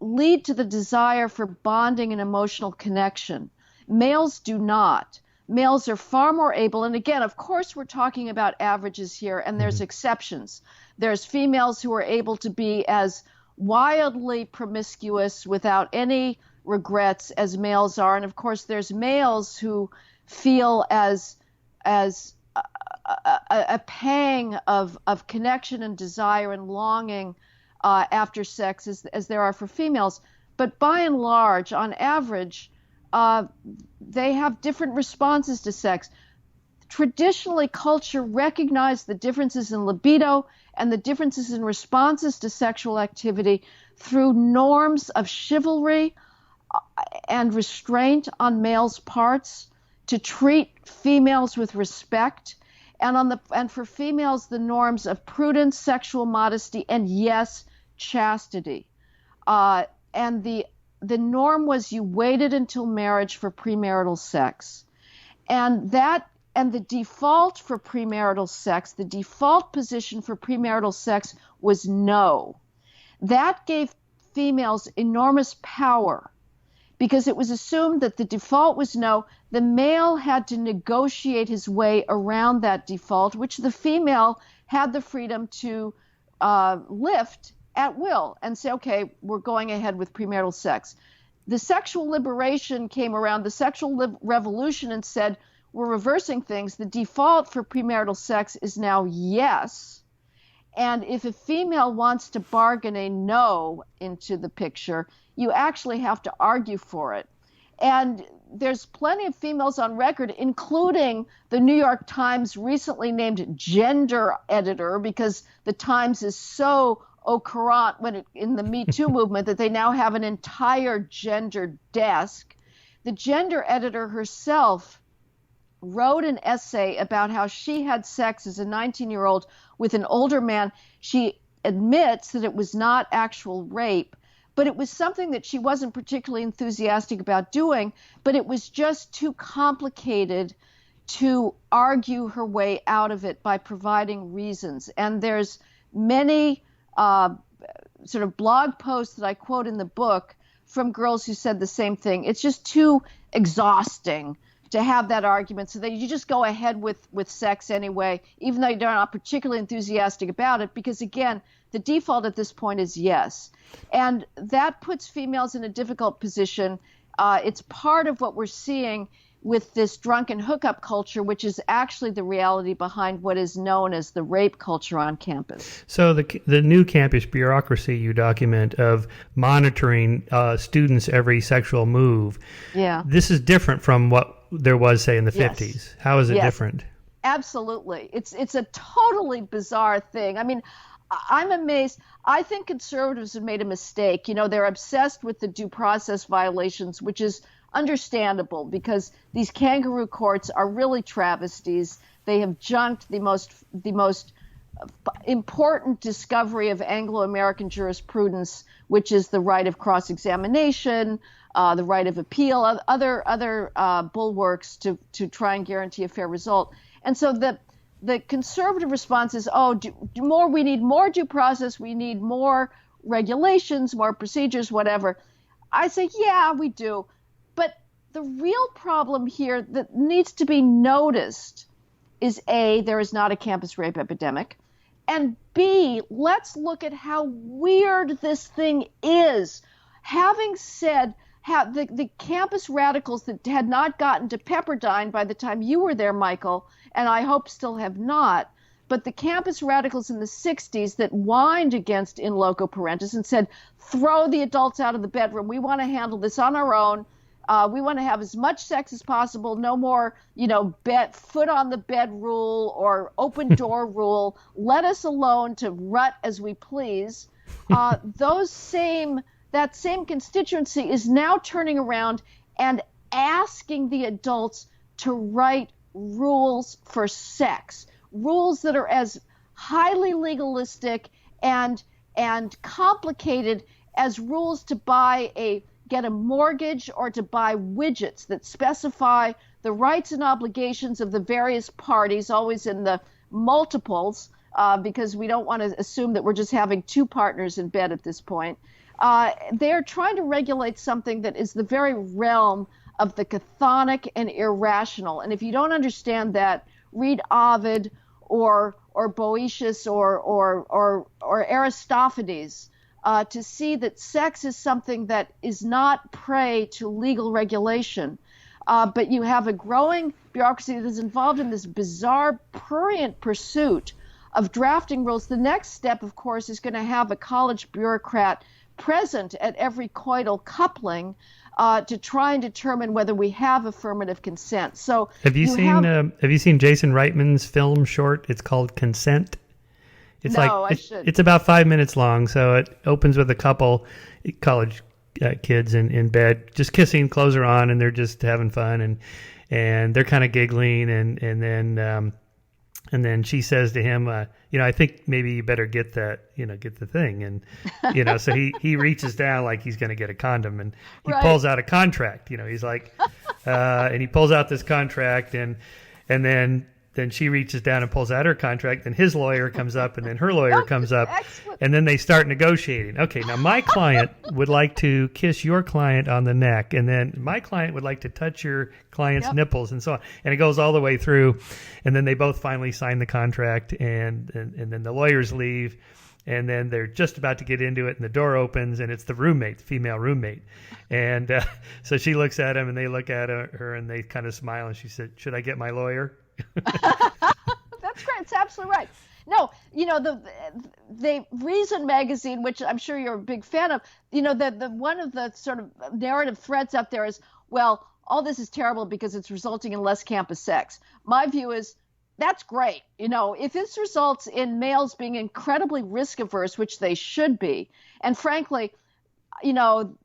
lead to the desire for bonding and emotional connection. Males do not. Males are far more able, and again, of course, we're talking about averages here, and there's exceptions. There's females who are able to be as wildly promiscuous without any regrets as males are, and of course, there's males who feel as a pang of connection and desire and longing after sex as there are for females. But by and large, on average, they have different responses to sex. Traditionally, culture recognized the differences in libido and the differences in responses to sexual activity through norms of chivalry and restraint on males' parts, to treat females with respect, and for females, the norms of prudence, sexual modesty, and yes, chastity. And the norm was you waited until marriage for premarital sex. And the default for premarital sex, the default position for premarital sex was no. That gave females enormous power because it was assumed that the default was no. The male had to negotiate his way around that default, which the female had the freedom to lift at will and say, okay, we're going ahead with premarital sex. The sexual liberation came around, the sexual revolution, and said, we're reversing things. The default for premarital sex is now yes. And if a female wants to bargain a no into the picture, you actually have to argue for it. And there's plenty of females on record, including the New York Times recently named gender editor, because the Times is so au courant in the Me Too movement that they now have an entire gender desk. The gender editor herself wrote an essay about how she had sex as a 19-year-old with an older man. She admits that it was not actual rape, but it was something that she wasn't particularly enthusiastic about doing, but it was just too complicated to argue her way out of it by providing reasons. And there's many sort of blog posts that I quote in the book from girls who said the same thing. It's just too exhausting to have that argument, so that you just go ahead with sex anyway, even though you're not particularly enthusiastic about it, because again, the default at this point is yes. And that puts females in a difficult position. It's part of what we're seeing with this drunken hookup culture, which is actually the reality behind what is known as the rape culture on campus. So the new campus bureaucracy you document of monitoring students' every sexual move, this is different from what there was, say, in the 50s. How is it different? Absolutely. It's a totally bizarre thing. I mean, I'm amazed. I think conservatives have made a mistake. You know, they're obsessed with the due process violations, which is understandable because these kangaroo courts are really travesties. They have junked the most important discovery of Anglo-American jurisprudence, which is the right of cross-examination, the right of appeal, other bulwarks to try and guarantee a fair result. And so the conservative response is, we need more due process, we need more regulations, more procedures, whatever. I say, yeah, we do. But the real problem here that needs to be noticed is A, there is not a campus rape epidemic, and B, let's look at how weird this thing is. Having said the campus radicals that had not gotten to Pepperdine by the time you were there, Michael, and I hope still have not, but the campus radicals in the 60s that whined against in loco parentis and said, throw the adults out of the bedroom. We want to handle this on our own. We want to have as much sex as possible. No more, foot on the bed rule or open door rule. Let us alone to rut as we please. That same constituency is now turning around and asking the adults to write rules for sex, rules that are as highly legalistic and complicated as rules to get a mortgage or to buy widgets that specify the rights and obligations of the various parties, always in the multiples, because we don't want to assume that we're just having two partners in bed at this point. They're trying to regulate something that is the very realm of the chthonic and irrational. And if you don't understand that, read Ovid or Boetius or Aristophanes to see that sex is something that is not prey to legal regulation. But you have a growing bureaucracy that is involved in this bizarre, prurient pursuit of drafting rules. The next step, of course, is going to have a college bureaucrat present at every coital coupling to try and determine whether we have affirmative consent. So have you seen Jason Reitman's film short? It's called Consent. It's about 5 minutes long. So it opens with a couple college kids in bed, just kissing, clothes are on, and they're just having fun, and they're kind of giggling, and then she says to him, I think maybe you better get the thing. And, so he reaches down like he's going to get a condom, and he pulls out a contract, he's like, and he pulls out this contract, and then she reaches down and pulls out her contract, and his lawyer comes up, and then her lawyer comes up, and then they start negotiating. Okay, now my client would like to kiss your client on the neck, and then my client would like to touch your client's nipples, and so on. And it goes all the way through, and then they both finally sign the contract, and then the lawyers leave, and then they're just about to get into it, and the door opens, and it's the female roommate. And so she looks at him, and they look at her, and they kind of smile, and she said, "Should I get my lawyer?" That's great. It's absolutely right. No, the Reason magazine, which I'm sure you're a big fan of, the one of the sort of narrative threads up there is, well, all this is terrible because it's resulting in less campus sex. My view is that's great. If this results in males being incredibly risk averse, which they should be, and frankly,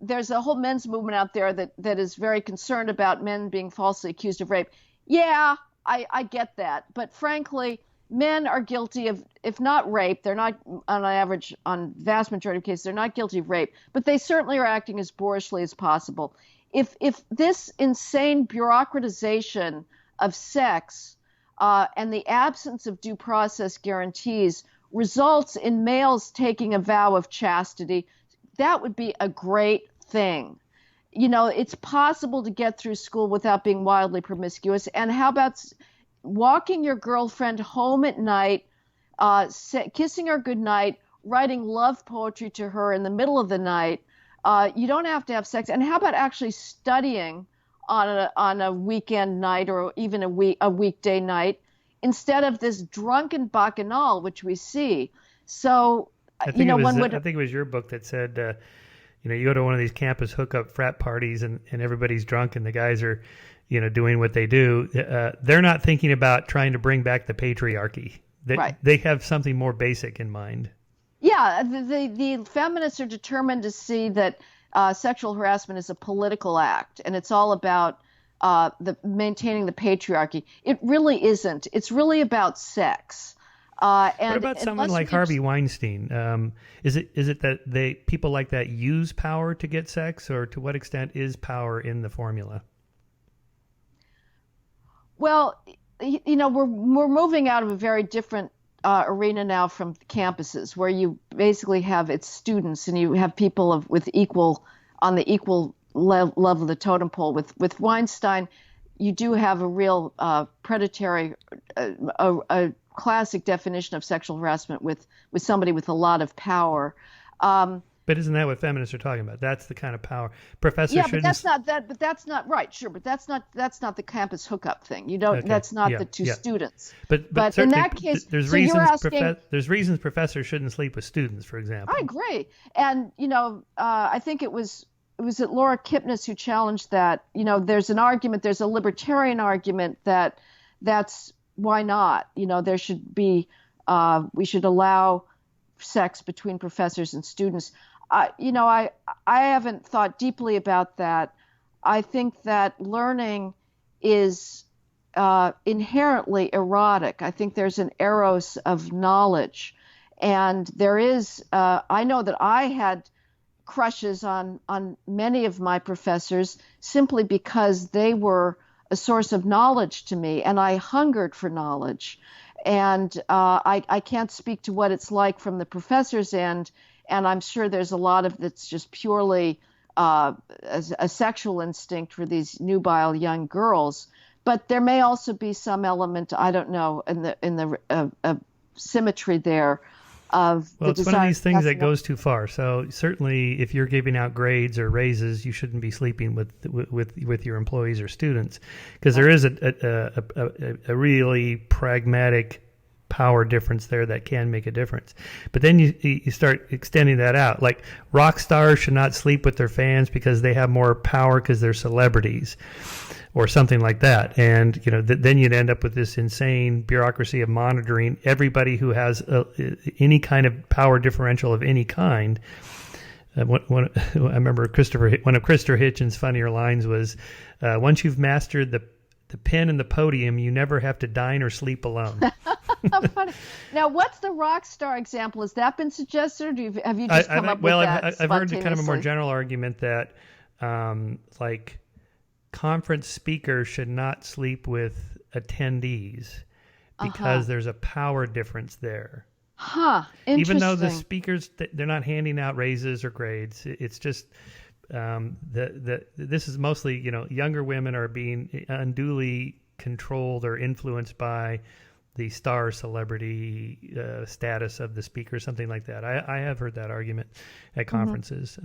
there's a whole men's movement out there that is very concerned about men being falsely accused of rape. Yeah, I get that. But frankly, men are guilty of, if not rape, they're not on average, on vast majority of cases, they're not guilty of rape, but they certainly are acting as boorishly as possible. If this insane bureaucratization of sex and the absence of due process guarantees results in males taking a vow of chastity, that would be a great thing. It's possible to get through school without being wildly promiscuous. And how about walking your girlfriend home at night, kissing her goodnight, writing love poetry to her in the middle of the night? You don't have to have sex. And how about actually studying on a weekend night or even a weekday night instead of this drunken bacchanal, which we see? So, I think I think it was your book that said, you go to one of these campus hookup frat parties and everybody's drunk and the guys are, doing what they do. They're not thinking about trying to bring back the patriarchy. Right. They have something more basic in mind. Yeah, the feminists are determined to see that sexual harassment is a political act, and it's all about maintaining the patriarchy. It really isn't. It's really about sex. What about someone like Harvey Weinstein? Is it that people like that use power to get sex, or to what extent is power in the formula? Well, we're moving out of a very different arena now from campuses, where you basically have its students and you have people with on the equal level of the totem pole. With Weinstein, you do have a real predatory, a classic definition of sexual harassment with somebody with a lot of power. But isn't that what feminists are talking about? That's the kind of power. Professor Yeah, but that's not that. But that's not right. Sure, but that's not the campus hookup thing. You don't. Okay. That's not the two students. But in that case, there's reasons professors shouldn't sleep with students, for example. I agree, and I think it was Laura Kipnis who challenged that. There's an argument. There's a libertarian argument that's why not? There should be. We should allow sex between professors and students. I haven't thought deeply about that. I think that learning is inherently erotic. I think there's an eros of knowledge, and there is. I know that I had crushes on many of my professors simply because they were a source of knowledge to me, and I hungered for knowledge. And I can't speak to what it's like from the professor's end, and I'm sure there's a lot of that's just purely a sexual instinct for these nubile young girls. But there may also be some element, I don't know, in the symmetry there. It's one of these things that goes too far. So certainly, if you're giving out grades or raises, you shouldn't be sleeping with your employees or students, because there is a really pragmatic power difference there that can make a difference. But then you start extending that out. Like rock stars should not sleep with their fans because they have more power because they're celebrities, or something like that. And then you'd end up with this insane bureaucracy of monitoring everybody who has any kind of power differential of any kind. I remember one of Christopher Hitchens' funnier lines was, "Once you've mastered the pen and the podium, you never have to dine or sleep alone." Funny. Now, what's the rock star example? Has that been suggested, or have you just come up with that? I've heard kind of a more general argument that, like, conference speakers should not sleep with attendees because there's a power difference there. Interesting. Even though the speakers, they're not handing out raises or grades, it's just this is mostly younger women are being unduly controlled or influenced by the star celebrity status of the speaker, something like that. I have heard that argument at conferences.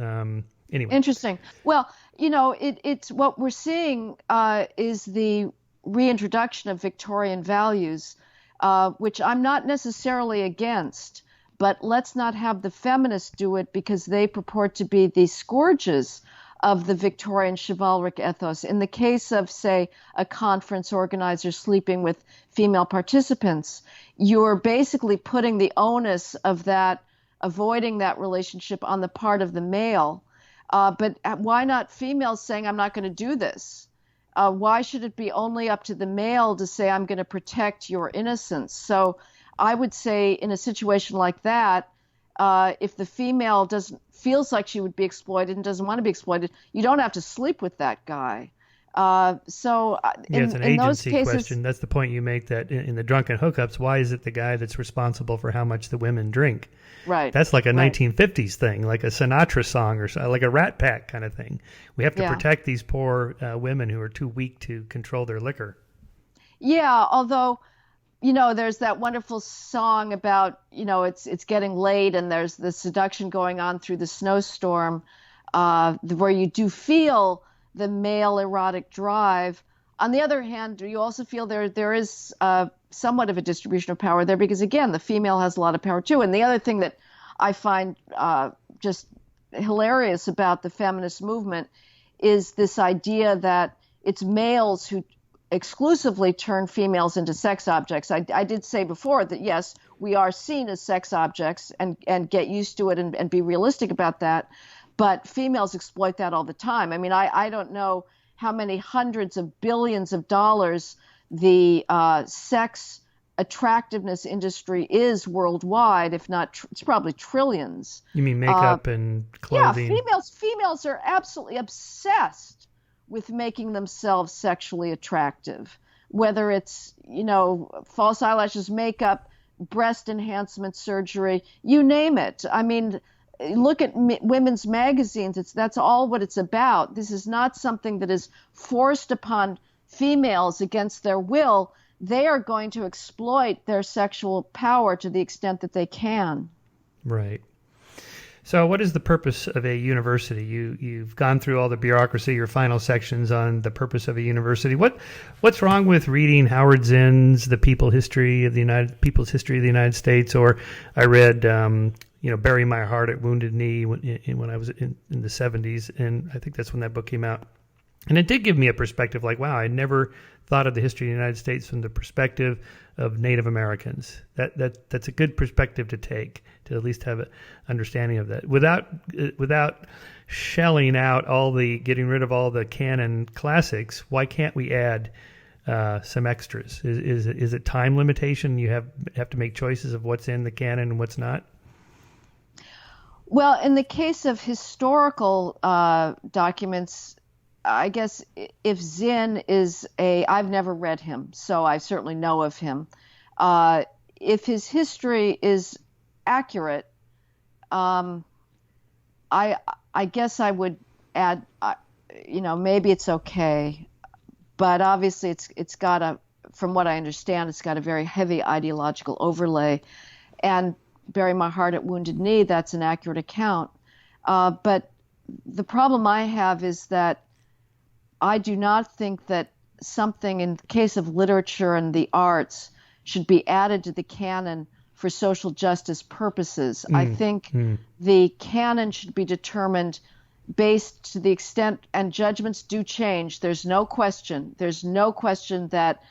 Anyway. Interesting. Well, it's what we're seeing is the reintroduction of Victorian values, which I'm not necessarily against, but let's not have the feminists do it because they purport to be the scourges of the Victorian chivalric ethos. In the case of, say, a conference organizer sleeping with female participants, you're basically putting the onus of that, avoiding that relationship on the part of the male. But why not females saying, I'm not going to do this? Why should it be only up to the male to say, I'm going to protect your innocence? So I would say in a situation like that, if the female doesn't feels like she would be exploited and doesn't want to be exploited, you don't have to sleep with that guy. Yeah, it's an In those agency cases, question. That's the point you make, that in the drunken hookups, why is it the guy that's responsible for how much the women drink? right, That's like a right, 1950s thing, like a Sinatra song or like a Rat Pack kind of thing. We have to yeah. protect these poor women who are too weak to control their liquor. Yeah, although, there's that wonderful song about, it's getting late and there's the seduction going on through the snowstorm, where you do feel the male erotic drive. On the other hand, you also feel there is somewhat of a distribution of power there because, again, the female has a lot of power too. And the other thing that I find just hilarious about the feminist movement is this idea that it's males who exclusively turn females into sex objects. I did say before that, yes, we are seen as sex objects and get used to it and be realistic about that. But females exploit that all the time. I mean, I don't know how many hundreds of billions of dollars the sex attractiveness industry is worldwide, if not, it's probably trillions. You mean makeup and Yeah, clothing? females are absolutely obsessed with making themselves sexually attractive, whether it's, false eyelashes, makeup, breast enhancement surgery, you name it. I mean, look at women's magazines. That's all what it's about. This is not something that is forced upon females against their will. They are going to exploit their sexual power to the extent that they can. Right. So what is the purpose of a university? You've gone through all the bureaucracy, your final sections on the purpose of a university. What's wrong with reading Howard Zinn's The People's History of the United States? Or I read Bury My Heart at Wounded Knee when I was in the 70s, and I think that's when that book came out. And it did give me a perspective like, wow, I never thought of the history of the United States from the perspective of Native Americans. That's a good perspective to take, to at least have an understanding of that. Without shelling out getting rid of all the canon classics, why can't we add some extras? Is it time limitation? You have to make choices of what's in the canon and what's not? Well, in the case of historical documents, I guess if Zinn I've never read him, so I certainly know of him. If his history is accurate, I guess I would add, maybe it's okay, but obviously it's got from what I understand, it's got a very heavy ideological overlay, and Bury My Heart at Wounded Knee, that's an accurate account. But the problem I have is that I do not think that something in the case of literature and the arts should be added to the canon for social justice purposes. I think the canon should be determined based to the extent, and judgments do change. There's no question. There's no question that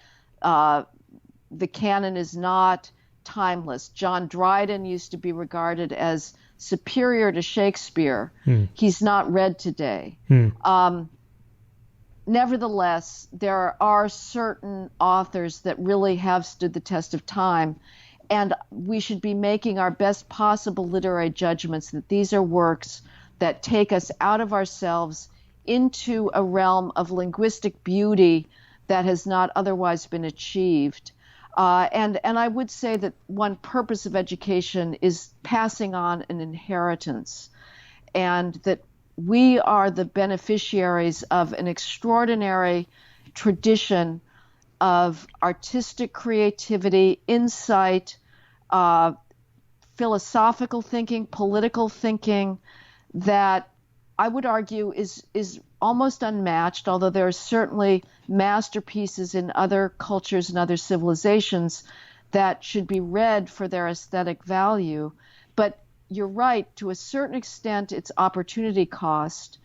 the canon is not timeless. John Dryden used to be regarded as superior to Shakespeare. He's not read today. Nevertheless, there are certain authors that really have stood the test of time, and we should be making our best possible literary judgments that these are works that take us out of ourselves into a realm of linguistic beauty that has not otherwise been achieved. And I would say that one purpose of education is passing on an inheritance, and that we are the beneficiaries of an extraordinary tradition of artistic creativity, insight, philosophical thinking, political thinking, that I would argue is almost unmatched, although there are certainly masterpieces in other cultures and other civilizations that should be read for their aesthetic value. But you're right, to a certain extent, it's opportunity cost.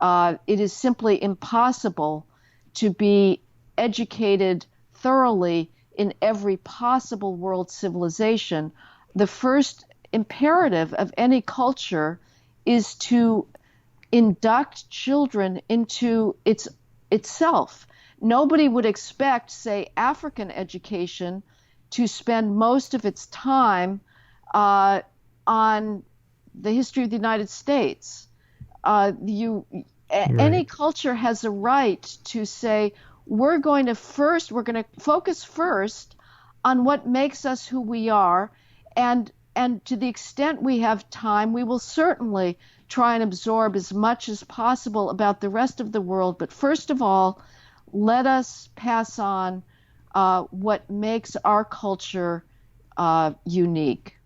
It is simply impossible to be educated thoroughly in every possible world civilization. The first imperative of any culture is to induct children into itself. nobody would expect, say, African education to spend most of its time on the history of the United States. Any culture has a right to say, we're going to focus first on what makes us who we are, and to the extent we have time, we will certainly try and absorb as much as possible about the rest of the world. But first of all, let us pass on what makes our culture unique.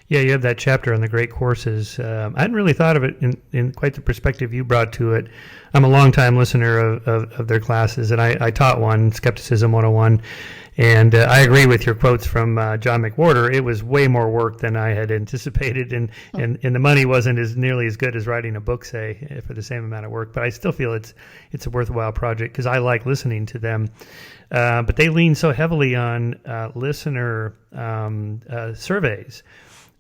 Yeah, you have that chapter on the great courses. I hadn't really thought of it in quite the perspective you brought to it. I'm a longtime listener of their classes, and I taught one, Skepticism 101, and I agree with your quotes from John McWhorter. It was way more work than I had anticipated, and the money wasn't nearly as good as writing a book, say, for the same amount of work. But I still feel it's a worthwhile project because I like listening to them. But they lean so heavily on listener surveys,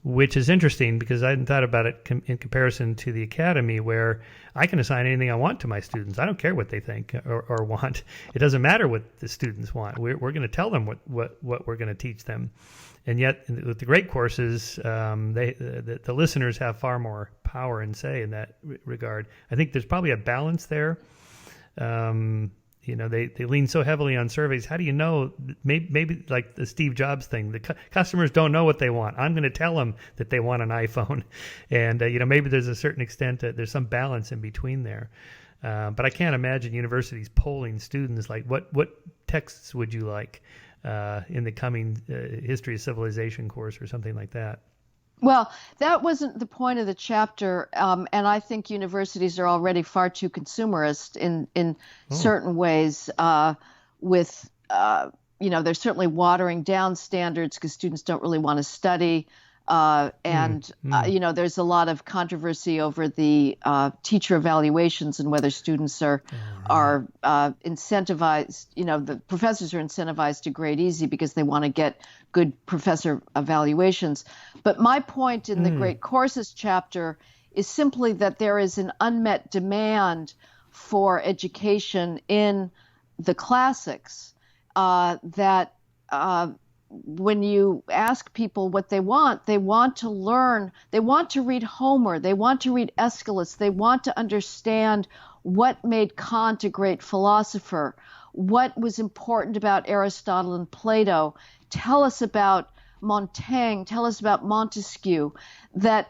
which is interesting because I hadn't thought about it in comparison to the academy, where I can assign anything I want to my students. I don't care what they think or want. It doesn't matter what the students want. We're going to tell them what we're going to teach them. And yet, with the great courses, the listeners have far more power and say in that regard. I think there's probably a balance there. They lean so heavily on surveys. How do you know? Maybe like the Steve Jobs thing, the customers don't know what they want. I'm going to tell them that they want an iPhone. And, maybe there's a certain extent that there's some balance in between there. But I can't imagine universities polling students like, what texts would you like in the coming History of Civilization course or something like that? Well, that wasn't the point of the chapter, and I think universities are already far too consumerist in certain ways. They're certainly watering down standards because students don't really want to study, there's a lot of controversy over the teacher evaluations and whether students are incentivized. The professors are incentivized to grade easy because they want to get good professor evaluations. But my point in the Great Courses chapter is simply that there is an unmet demand for education in the classics, that when you ask people what they want to learn, they want to read Homer, they want to read Aeschylus, they want to understand what made Kant a great philosopher, what was important about Aristotle and Plato. Tell us about Montaigne, tell us about Montesquieu. That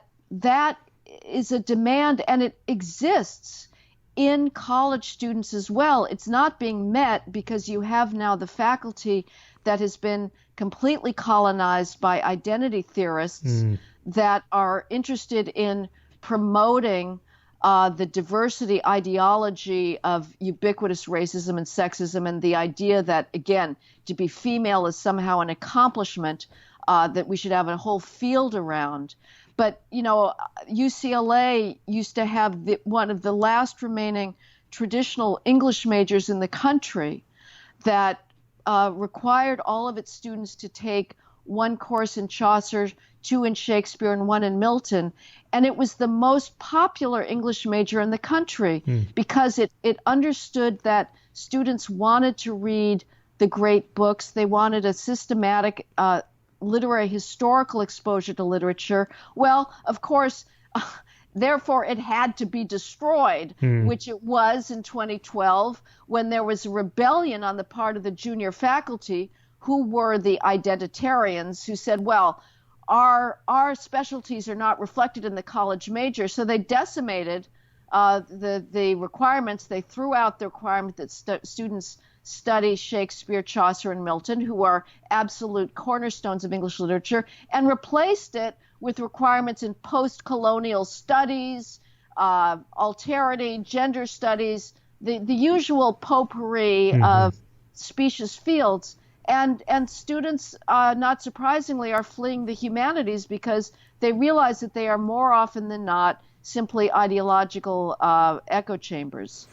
is a demand, and it exists in college students as well. It's not being met because you have now the faculty that has been completely colonized by identity theorists that are interested in promoting the diversity ideology of ubiquitous racism and sexism, and the idea that, again, to be female is somehow an accomplishment that we should have a whole field around. But, UCLA used to have one of the last remaining traditional English majors in the country that required all of its students to take one course in Chaucer, 2 in Shakespeare, and 1 in Milton. And it was the most popular English major in the country because it understood that students wanted to read the great books. They wanted a systematic literary historical exposure to literature. Well, of course, therefore it had to be destroyed, which it was in 2012 when there was a rebellion on the part of the junior faculty who were the identitarians who said, well, our specialties are not reflected in the college major. So they decimated the requirements. They threw out the requirement that students study Shakespeare, Chaucer, and Milton, who are absolute cornerstones of English literature, and replaced it with requirements in post-colonial studies, alterity, gender studies, the usual potpourri of specious fields. And students, not surprisingly, are fleeing the humanities because they realize that they are more often than not simply ideological echo chambers.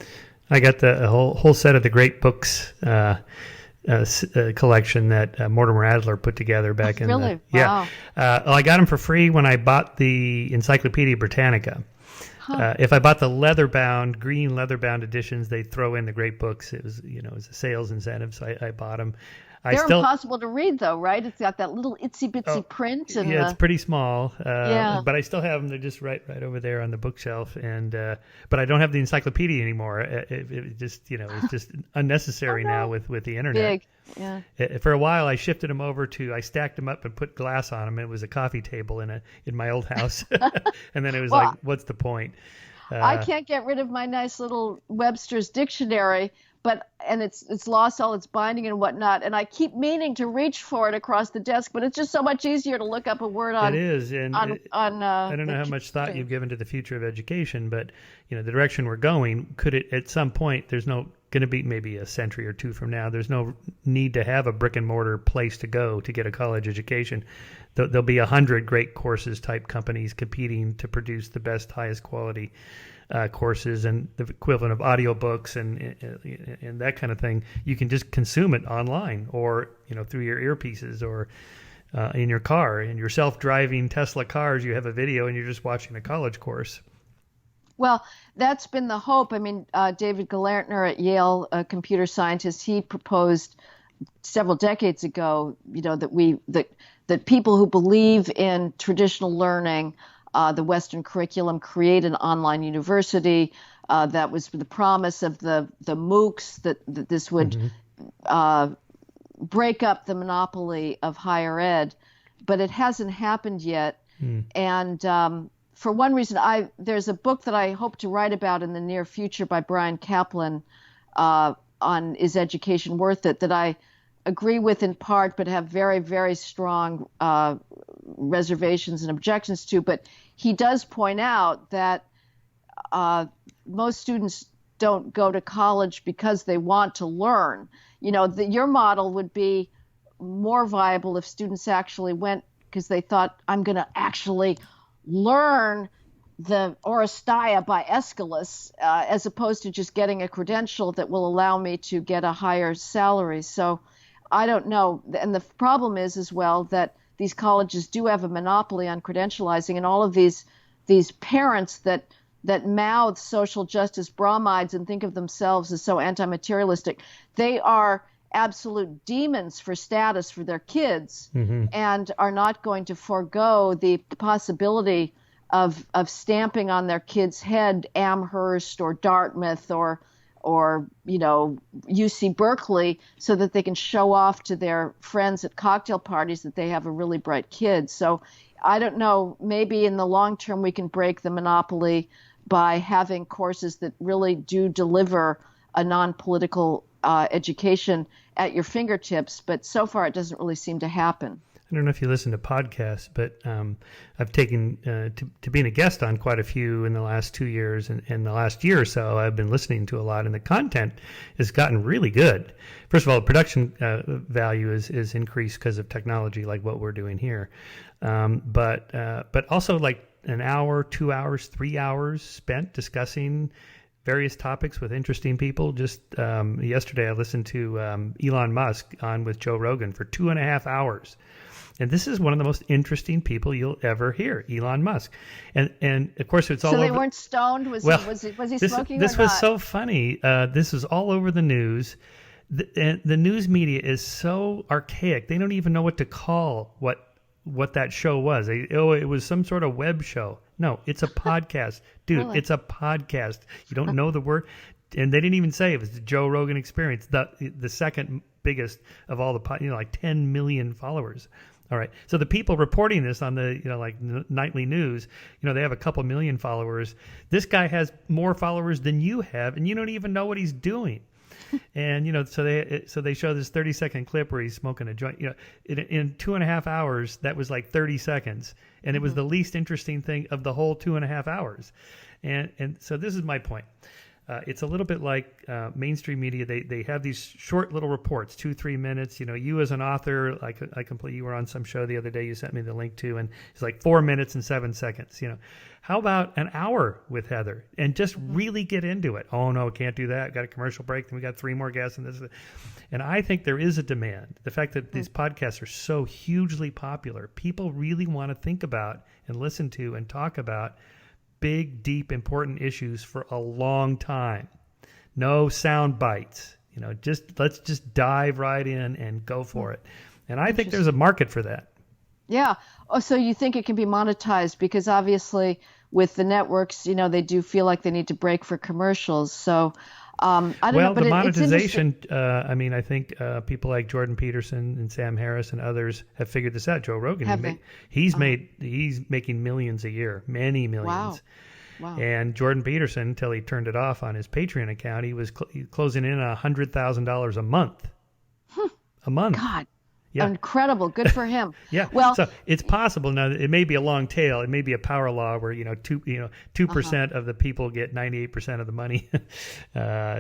I got the whole set of the great books collection that Mortimer Adler put together back in really? Wow. I got them for free when I bought the Encyclopedia Britannica. If I bought the green leather-bound editions, they throw in the great books. It was, it was a sales incentive, so I bought them. They're impossible to read, though, right? It's got that little itsy-bitsy print. And yeah, it's pretty small. Yeah. But I still have them. They're just right over there on the bookshelf. And but I don't have the encyclopedia anymore. It just, it's just unnecessary now with the internet. Big, yeah. For a while, I shifted them over I stacked them up and put glass on them. It was a coffee table in my old house. And then it was like, what's the point? I can't get rid of my nice little Webster's dictionary, and it's lost all its binding and whatnot, and I keep meaning to reach for it across the desk, but it's just so much easier to look up a word on. It is, and I don't know how much thought you've given to the future of education, but the direction we're going, could it at some point? There's no going to be maybe a century or two from now. There's no need to have a brick and mortar place to go to get a college education. There'll be 100 great courses type companies competing to produce the best, highest quality courses, and the equivalent of audiobooks and that kind of thing. You can just consume it online or through your earpieces or in your car. In your self-driving Tesla cars, you have a video and you're just watching a college course. Well, that's been the hope. I mean, David Galertner at Yale, a computer scientist, he proposed several decades ago, that people who believe in traditional learning, the Western curriculum, create an online university. That was the promise of the MOOCs, that this would break up the monopoly of higher ed, but it hasn't happened yet. And for one reason, there's a book that I hope to write about in the near future by Brian Kaplan on Is Education Worth It, that I agree with in part, but have very, very strong reservations and objections to. But he does point out that most students don't go to college because they want to learn. Your model would be more viable if students actually went because they thought, I'm going to actually learn the Oresteia by Aeschylus, as opposed to just getting a credential that will allow me to get a higher salary. So I don't know. And the problem is as well that these colleges do have a monopoly on credentializing, and all of these parents that mouth social justice bromides and think of themselves as so anti-materialistic, they are absolute demons for status for their kids, and are not going to forego the possibility of stamping on their kid's head Amherst or Dartmouth or UC Berkeley, so that they can show off to their friends at cocktail parties that they have a really bright kid. So I don't know, maybe in the long term we can break the monopoly by having courses that really do deliver a non-political education at your fingertips, but so far it doesn't really seem to happen. I don't know if you listen to podcasts, but I've taken to being a guest on quite a few in the last 2 years, and in the last year or so I've been listening to a lot, and the content has gotten really good. First of all, the production value is increased because of technology like what we're doing here, but also like an hour, 2 hours, 3 hours spent discussing various topics with interesting people. Just yesterday I listened to Elon Musk on with Joe Rogan for 2.5 hours. And this is one of the most interesting people you'll ever hear, Elon Musk. And of course, it's all over. So they weren't stoned? Was he smoking this or not? was so funny. This was all over the news. The news media is so archaic. They don't even know what to call what that show was. It was some sort of web show. No, it's a podcast. Dude, Really? It's a podcast. You don't know the word. And they didn't even say it was the Joe Rogan Experience, the second biggest of all the, like 10 million followers. All right. So the people reporting this on the, like nightly news, they have a couple million followers. This guy has more followers than you have, and you don't even know what he's doing. And, so they show this 30-second clip where he's smoking a joint, in 2.5 hours, that was like 30 seconds. And it was the least interesting thing of the whole 2.5 hours. And so this is my point. It's a little bit like mainstream media. They have these short little reports, 2-3 minutes. You as an author, you were on some show the other day. You sent me the link to, and it's like 4 minutes and 7 seconds. How about an hour with Heather and just really get into it? Oh no, can't do that. Got a commercial break. Then we got 3 more guests and this. And I think there is a demand. The fact that these podcasts are so hugely popular, people really want to think about and listen to and talk about big, deep, important issues for a long time. No sound bites. Let's just dive right in and go for it. And I think there's a market for that. Yeah. Oh, so you think it can be monetized? Because obviously with the networks, they do feel like they need to break for commercials. So I don't know. But the monetization, I think people like Jordan Peterson and Sam Harris and others have figured this out. Joe Rogan, he's making millions a year, many millions. Wow. And Jordan Peterson, until he turned it off on his Patreon account, he was closing in $100,000 a month. A month. God. Yeah. Incredible. Good for him. Yeah. Well, so it's possible now. It may be a long tail. It may be a power law where 2% of the people get 98% of the money,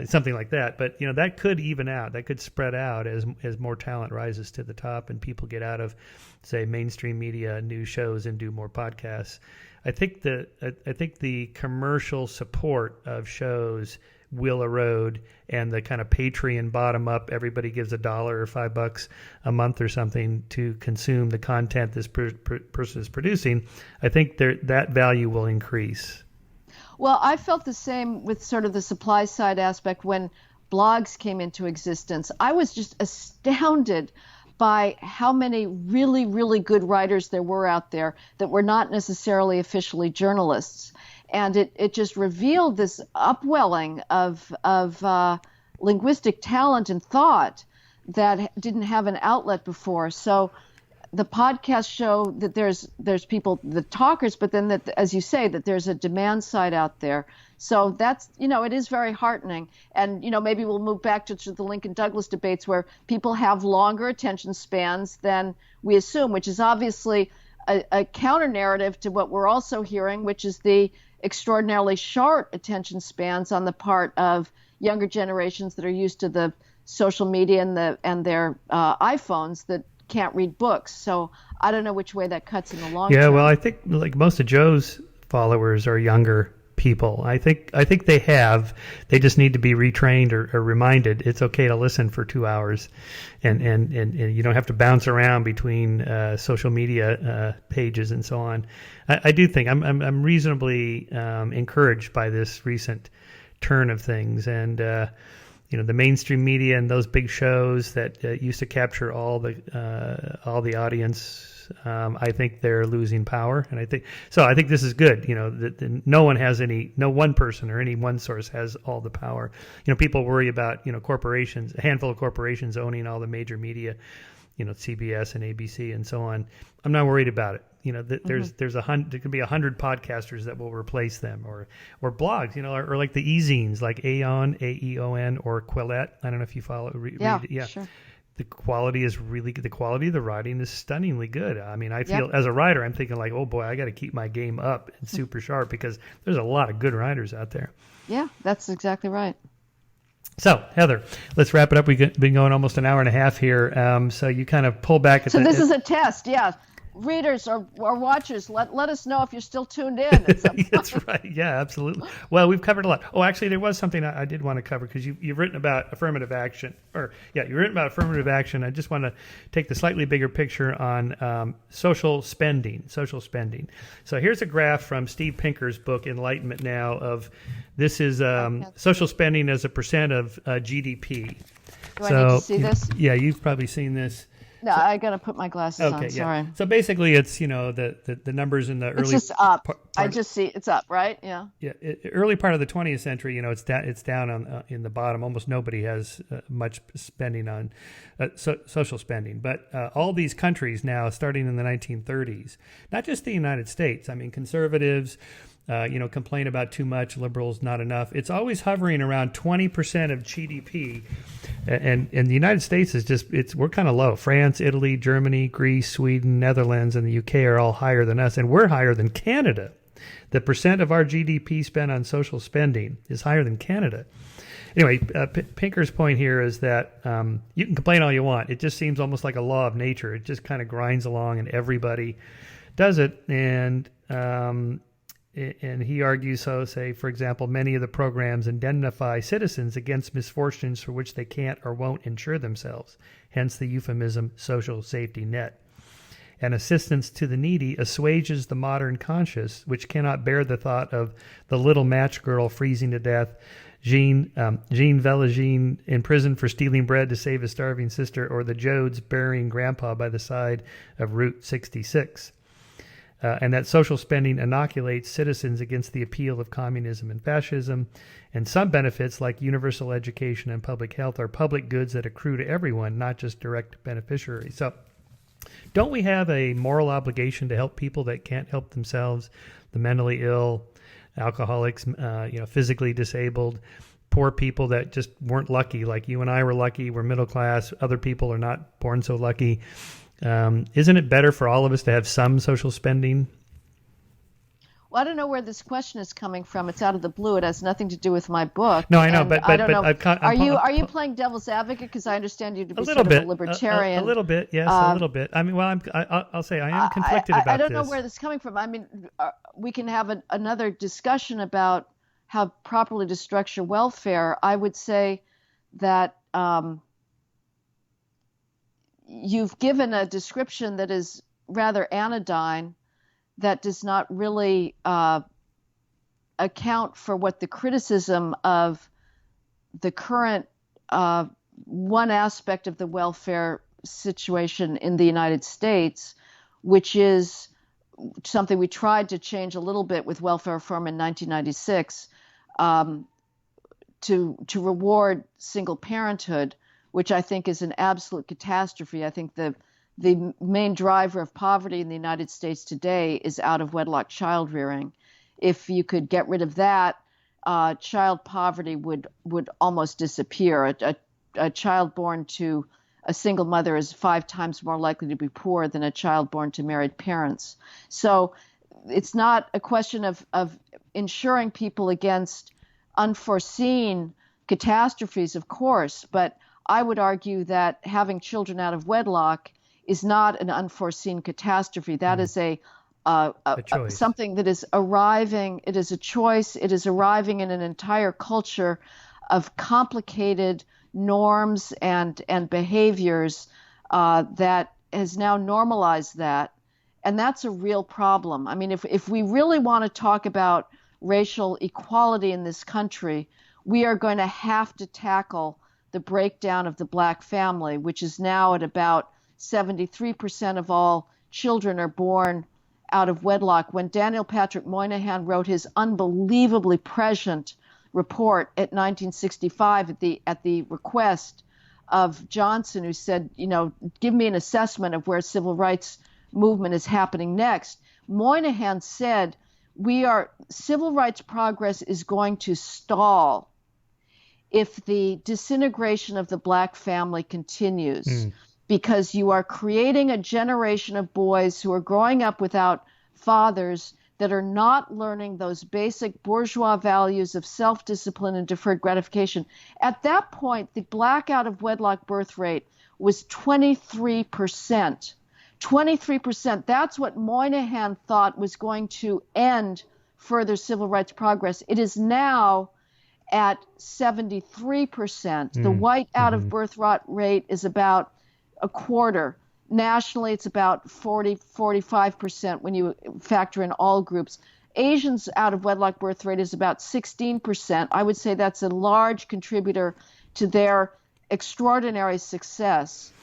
something like that. But that could even out. That could spread out as more talent rises to the top and people get out of, say, mainstream media, news shows, and do more podcasts. I think the commercial support of shows will erode, and the kind of Patreon bottom up, everybody gives $1 or $5 a month or something to consume the content this person is producing. I think that value will increase. Well, I felt the same with sort of the supply side aspect when blogs came into existence. I was just astounded by how many really, really good writers there were out there that were not necessarily officially journalists. And it just revealed this upwelling of linguistic talent and thought that didn't have an outlet before. So the podcasts show that there's people, the talkers, but then that, as you say, that there's a demand side out there. So that's, it is very heartening. And, maybe we'll move back to the Lincoln Douglas debates where people have longer attention spans than we assume, which is obviously a counter narrative to what we're also hearing, which is the extraordinarily short attention spans on the part of younger generations that are used to the social media and their iPhones that can't read books. So I don't know which way that cuts in the long term. Yeah, well, I think like most of Joe's followers are younger people. I think they just need to be retrained or reminded it's okay to listen for 2 hours, and you don't have to bounce around between social media pages and so on. I do think I'm reasonably encouraged by this recent turn of things, and the mainstream media and those big shows that used to capture all the audience. I think they're losing power, and I think this is good. That no one person or any one source has all the power. People worry about corporations, a handful of corporations owning all the major media, CBS and ABC and so on. I'm not worried about it. There could be 100 podcasters that will replace them, or blogs, or like the e-zines, like Aeon, AEON, or Quillette. I don't know if you follow. Read it. Yeah. Sure. The quality of the writing is stunningly good. I mean, I feel as a writer, I'm thinking like, oh boy, I got to keep my game up and super sharp because there's a lot of good writers out there. Yeah, that's exactly right. So, Heather, let's wrap it up. We've been going almost an hour and a half here. So you kind of pull back at this is a test, yeah. Readers or watchers, let us know if you're still tuned in. That's right. Yeah, absolutely. Well, we've covered a lot. Oh, actually, there was something I did want to cover because you've written about affirmative action. You've written about affirmative action. I just want to take the slightly bigger picture on social spending. So here's a graph from Steve Pinker's book, Enlightenment Now, of this is social spending as a percent of GDP. Do I need to see this? Yeah, you've probably seen this. No, I got to put my glasses on. Sorry. So basically, it's the numbers in the early. It's just up. I just see it's up, right? Yeah. Yeah. Early part of the 20th century, it's down on in the bottom. Almost nobody has much spending on social spending. But all these countries now, starting in the 1930s, not just the United States. I mean, conservatives. Complain about too much, liberals not enough. It's always hovering around 20% of GDP, and the United States is we're kind of low. France, Italy, Germany, Greece, Sweden, Netherlands, and the UK are all higher than us, and we're higher than Canada. The percent of our GDP spent on social spending is higher than Canada. Anyway, Pinker's point here is that you can complain all you want. It just seems almost like a law of nature. It just kind of grinds along, and everybody does it, and he argues, say, for example, many of the programs indemnify citizens against misfortunes for which they can't or won't insure themselves, hence the euphemism social safety net. and assistance to the needy assuages the modern conscience, which cannot bear the thought of the little match girl freezing to death, Jean Valjean in prison for stealing bread to save a starving sister, or the Jodes burying Grandpa by the side of Route 66. And that social spending inoculates citizens against the appeal of communism and fascism. And some benefits, like universal education and public health, are public goods that accrue to everyone, not just direct beneficiaries. So don't we have a moral obligation to help people that can't help themselves, the mentally ill, alcoholics, physically disabled, poor people that just weren't lucky, like you and I were lucky, we're middle class, other people are not born so lucky. Isn't it better for all of us to have some social spending? Well, I don't know where this question is coming from. It's out of the blue. It has nothing to do with my book. No, I know, but I don't know. Are you playing devil's advocate? Because I understand you to be a sort of a libertarian. A little bit, yes, a little bit. I mean, well, I'll say I am conflicted about this. I don't know where this is coming from. I mean, we can have another discussion about how properly to structure welfare. I would say that you've given a description that is rather anodyne, that does not really account for what the criticism of the current one aspect of the welfare situation in the United States, which is something we tried to change a little bit with welfare reform in 1996, to reward single parenthood, which I think is an absolute catastrophe. I think the main driver of poverty in the United States today is out of wedlock child rearing. If you could get rid of that, child poverty would almost disappear. A child born to a single mother is 5 times more likely to be poor than a child born to married parents. So it's not a question of insuring people against unforeseen catastrophes, of course, but I would argue that having children out of wedlock is not an unforeseen catastrophe. That is a something that is arriving. It is a choice. It is arriving in an entire culture of complicated norms and behaviors that has now normalized that, and that's a real problem. I mean, if we really want to talk about racial equality in this country, we are going to have to tackle the breakdown of the black family, which is now at about 73% of all children are born out of wedlock. When Daniel Patrick Moynihan wrote his unbelievably prescient report at 1965 at the request of Johnson, who said, give me an assessment of where civil rights movement is happening next, Moynihan said, civil rights progress is going to stall if the disintegration of the black family continues. Because you are creating a generation of boys who are growing up without fathers that are not learning those basic bourgeois values of self-discipline and deferred gratification. At that point, the black out of wedlock birth rate was 23%. 23%. That's what Moynihan thought was going to end further civil rights progress. It is now at 73%. The white out of birth rate is about a quarter. Nationally, it's about 45% when you factor in all groups. Asians out of wedlock birth rate is about 16%. I would say that's a large contributor to their extraordinary success.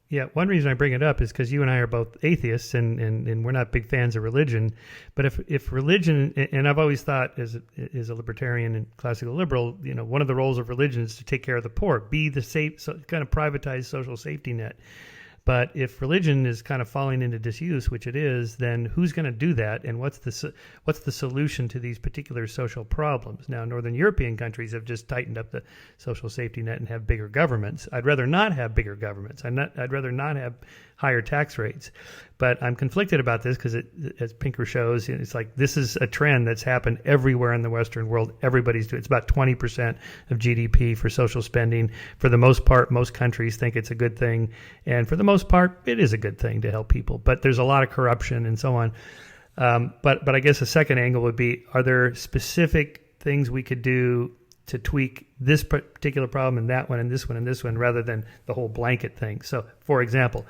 Yeah, one reason I bring it up is because you and I are both atheists, and we're not big fans of religion. But if religion, and I've always thought as a libertarian and classical liberal, one of the roles of religion is to take care of the poor, be the kind of privatized social safety net. But if religion is kind of falling into disuse, which it is, then who's going to do that? And what's the solution to these particular social problems? Now, Northern European countries have just tightened up the social safety net and have bigger governments. I'd rather not have bigger governments. I'd rather not have higher tax rates. But I'm conflicted about this because, as Pinker shows, it's like this is a trend that's happened everywhere in the Western world. Everybody's doing it. It's about 20% of GDP for social spending. For the most part, most countries think it's a good thing. And for the most part, it is a good thing to help people. But there's a lot of corruption and so on. But I guess a second angle would be, are there specific things we could do to tweak this particular problem and that one and this one and this one rather than the whole blanket thing. So, for example,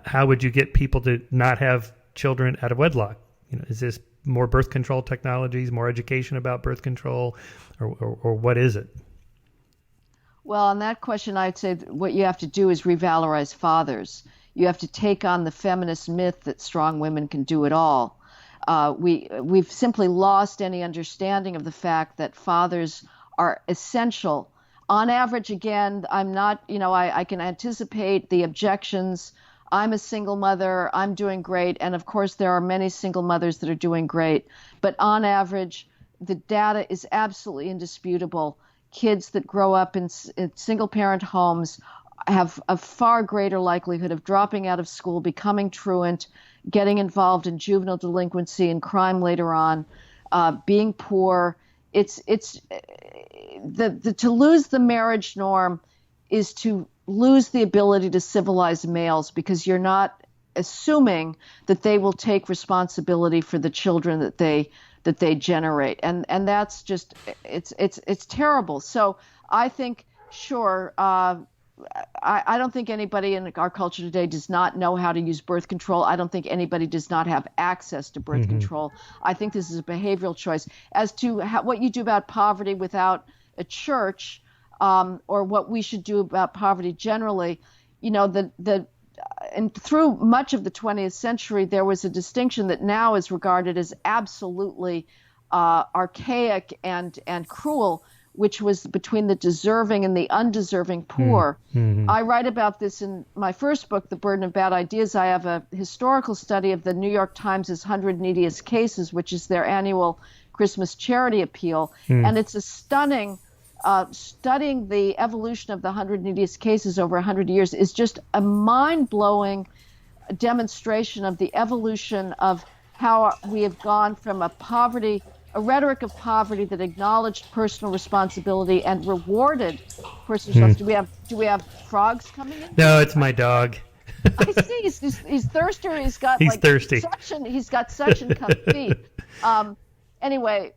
how would you get people to not have children out of wedlock? Is this more birth control technologies, more education about birth control, or what is it? Well, on that question, I'd say what you have to do is revalorize fathers. You have to take on the feminist myth that strong women can do it all. We've simply lost any understanding of the fact that fathers are essential. On average, again, I'm not, I can anticipate the objections. I'm a single mother. I'm doing great. And of course, there are many single mothers that are doing great. But on average, the data is absolutely indisputable. Kids that grow up in single parent homes have a far greater likelihood of dropping out of school, becoming truant, getting involved in juvenile delinquency and crime later on, being poor. To lose the marriage norm is to lose the ability to civilize males, because you're not assuming that they will take responsibility for the children that they generate, and that's just it's terrible. So I think I don't think anybody in our culture today does not know how to use birth control. I don't think anybody does not have access to birth control. I think this is a behavioral choice. As to what you do about poverty without a church, or what we should do about poverty generally, and through much of the 20th century, there was a distinction that now is regarded as absolutely archaic and cruel, which was between the deserving and the undeserving poor. I write about this in my first book, The Burden of Bad Ideas. I have a historical study of the New York Times' 100 Neediest Cases, which is their annual Christmas charity appeal. And it's a stunning, studying the evolution of the 100 Neediest Cases over 100 years is just a mind-blowing demonstration of the evolution of how we have gone from a rhetoric of poverty that acknowledged personal responsibility and rewarded personal responsibility. Do we have frogs coming in? No, it's my dog. I see. He's thirsty. He's thirsty. He's got suction cup feet. Anyway,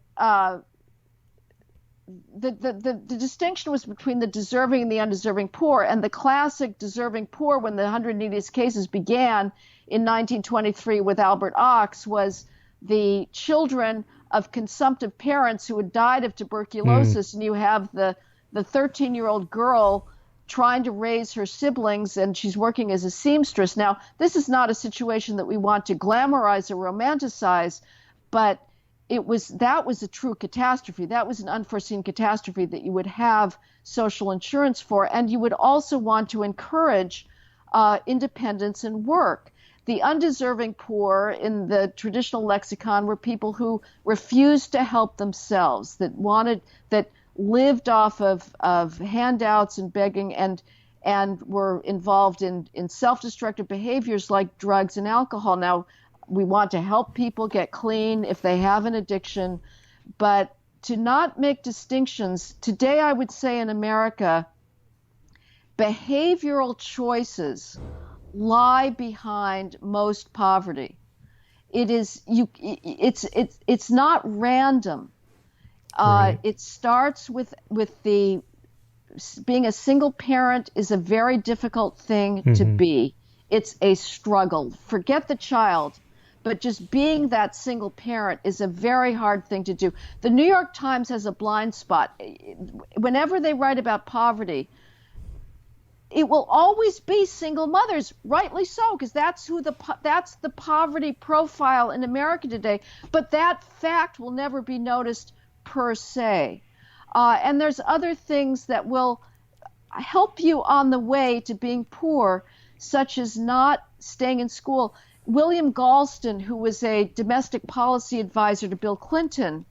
the distinction was between the deserving and the undeserving poor, and the classic deserving poor, when the 100 Neediest Cases began in 1923 with Albert Ox, was the children of consumptive parents who had died of tuberculosis, and you have the 13-year-old girl trying to raise her siblings, and she's working as a seamstress. Now, this is not a situation that we want to glamorize or romanticize, but that was a true catastrophe. That was an unforeseen catastrophe that you would have social insurance for, and you would also want to encourage independence and work. The undeserving poor in the traditional lexicon were people who refused to help themselves, that lived off of handouts and begging, and were involved in self-destructive behaviors like drugs and alcohol. Now, we want to help people get clean if they have an addiction, but to not make distinctions. Today, I would say in America, behavioral choices lie behind most poverty. It's not random. Right. It starts with being a single parent is a very difficult thing to be. It's a struggle. Forget the child, but just being that single parent is a very hard thing to do. The New York Times has a blind spot. Whenever they write about poverty, it will always be single mothers, rightly so, because that's the poverty profile in America today. But that fact will never be noticed per se. And there's other things that will help you on the way to being poor, such as not staying in school. William Galston, who was a domestic policy advisor to Bill Clinton,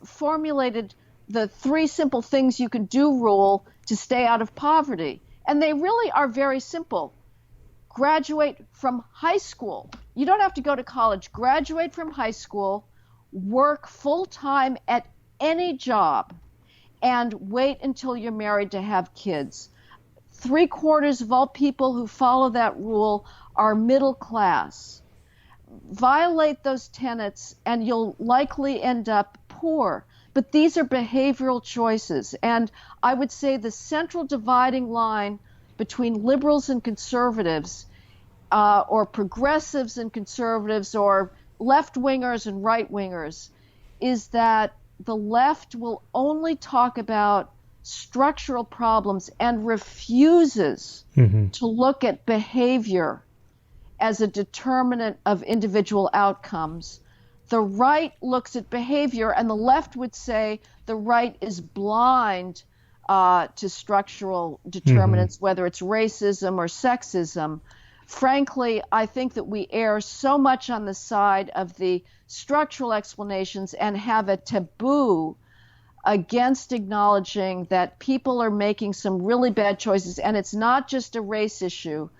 formulated the 3 simple things you can do rule to stay out of poverty. And they really are very simple. Graduate from high school. You don't have to go to college. Graduate from high school, work full-time at any job, and wait until you're married to have kids. 3/4 of all people who follow that rule are middle class. Violate those tenets and you'll likely end up poor. but these are behavioral choices. And I would say the central dividing line between liberals and conservatives, or progressives and conservatives, or left-wingers and right-wingers, is that the left will only talk about structural problems and refuses to look at behavior as a determinant of individual outcomes. The right looks at behavior, and the left would say the right is blind to structural determinants, whether it's racism or sexism. Frankly, I think that we err so much on the side of the structural explanations and have a taboo against acknowledging that people are making some really bad choices. And it's not just a race issue.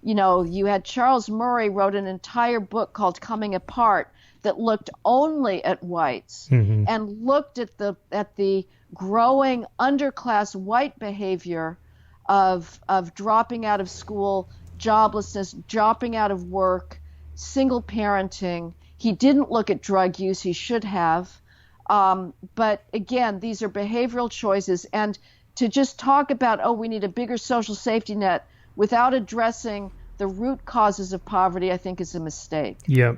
You know, you had Charles Murray wrote an entire book called Coming Apart that looked only at whites and looked at the growing underclass white behavior of dropping out of school, joblessness, dropping out of work, single parenting. He didn't look at drug use. He should have. But again, these are behavioral choices. And to just talk about, oh, we need a bigger social safety net without addressing the root causes of poverty, I think is a mistake. Yep.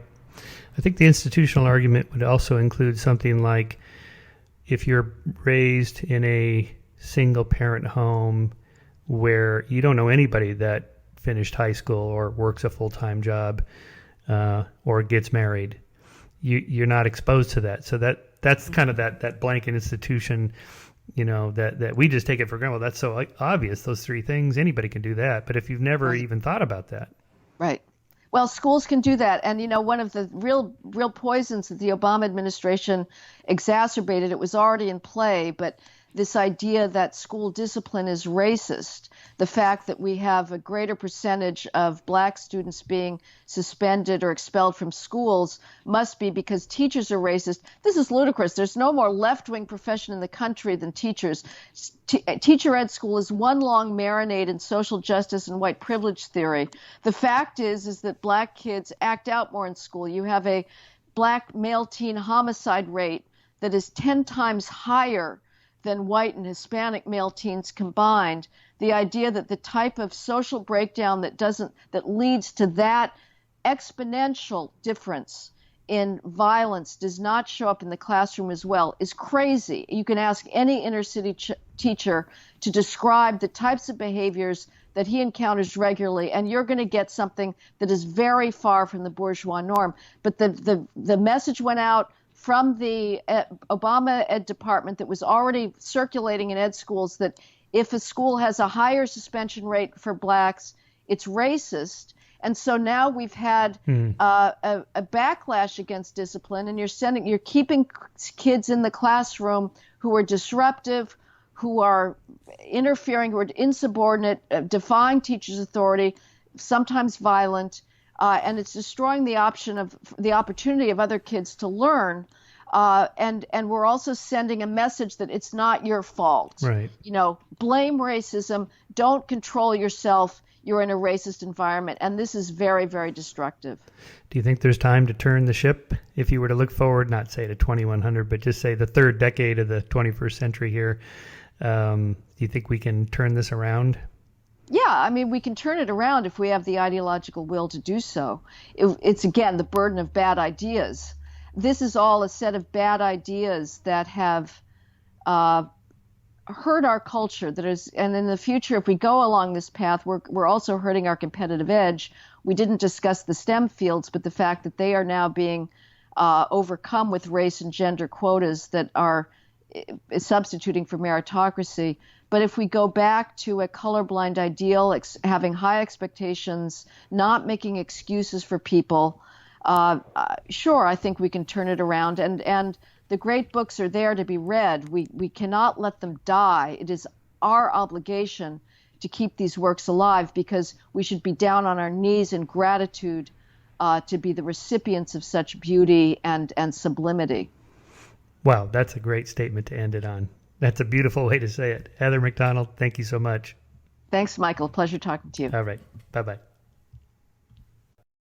I think the institutional argument would also include something like, if you're raised in a single parent home where you don't know anybody that finished high school or works a full-time job or gets married, you're not exposed to that. So that's kind of that blanket institution, you know, that we just take it for granted. Well, that's so obvious, those three things, anybody can do that. But if you've never even thought about that. Right. Well, schools can do that. And, you know, one of the real poisons that the Obama administration exacerbated, it was already in play, but this idea that school discipline is racist, the fact that we have a greater percentage of black students being suspended or expelled from schools must be because teachers are racist. This is ludicrous. There's no more left-wing profession in the country than teachers. Teacher ed school is one long marinade in social justice and white privilege theory. The fact is that black kids act out more in school. You have a black male teen homicide rate that is 10 times higher than white and Hispanic male teens combined. The idea that the type of social breakdown that leads to that exponential difference in violence does not show up in the classroom as well is crazy. You can ask any inner city teacher to describe the types of behaviors that he encounters regularly, and you're going to get something that is very far from the bourgeois norm. But the message went out from the Obama Ed Department that was already circulating in ed schools that if a school has a higher suspension rate for blacks, it's racist. And so now we've had a backlash against discipline, and you're keeping kids in the classroom who are disruptive, who are interfering, who are insubordinate, defying teachers' authority, sometimes violent. And it's destroying the opportunity of other kids to learn. And we're also sending a message that it's not your fault. Right. You know, blame racism. Don't control yourself. You're in a racist environment. And this is very, very destructive. Do you think there's time to turn the ship? If you were to look forward, not say to 2100, but just say the third decade of the 21st century here, do you think we can turn this around? Yeah, I mean, we can turn it around if we have the ideological will to do so. It's, again, the burden of bad ideas. This is all a set of bad ideas that have hurt our culture. And in the future, if we go along this path, we're also hurting our competitive edge. We didn't discuss the STEM fields, but the fact that they are now being overcome with race and gender quotas that are substituting for meritocracy. But if we go back to a colorblind ideal, having high expectations, not making excuses for people, sure, I think we can turn it around. And the great books are there to be read. We cannot let them die. It is our obligation to keep these works alive because we should be down on our knees in gratitude to be the recipients of such beauty and sublimity. Wow, that's a great statement to end it on. That's a beautiful way to say it. Heather Mac Donald, thank you so much. Thanks, Michael. Pleasure talking to you. All right. Bye-bye.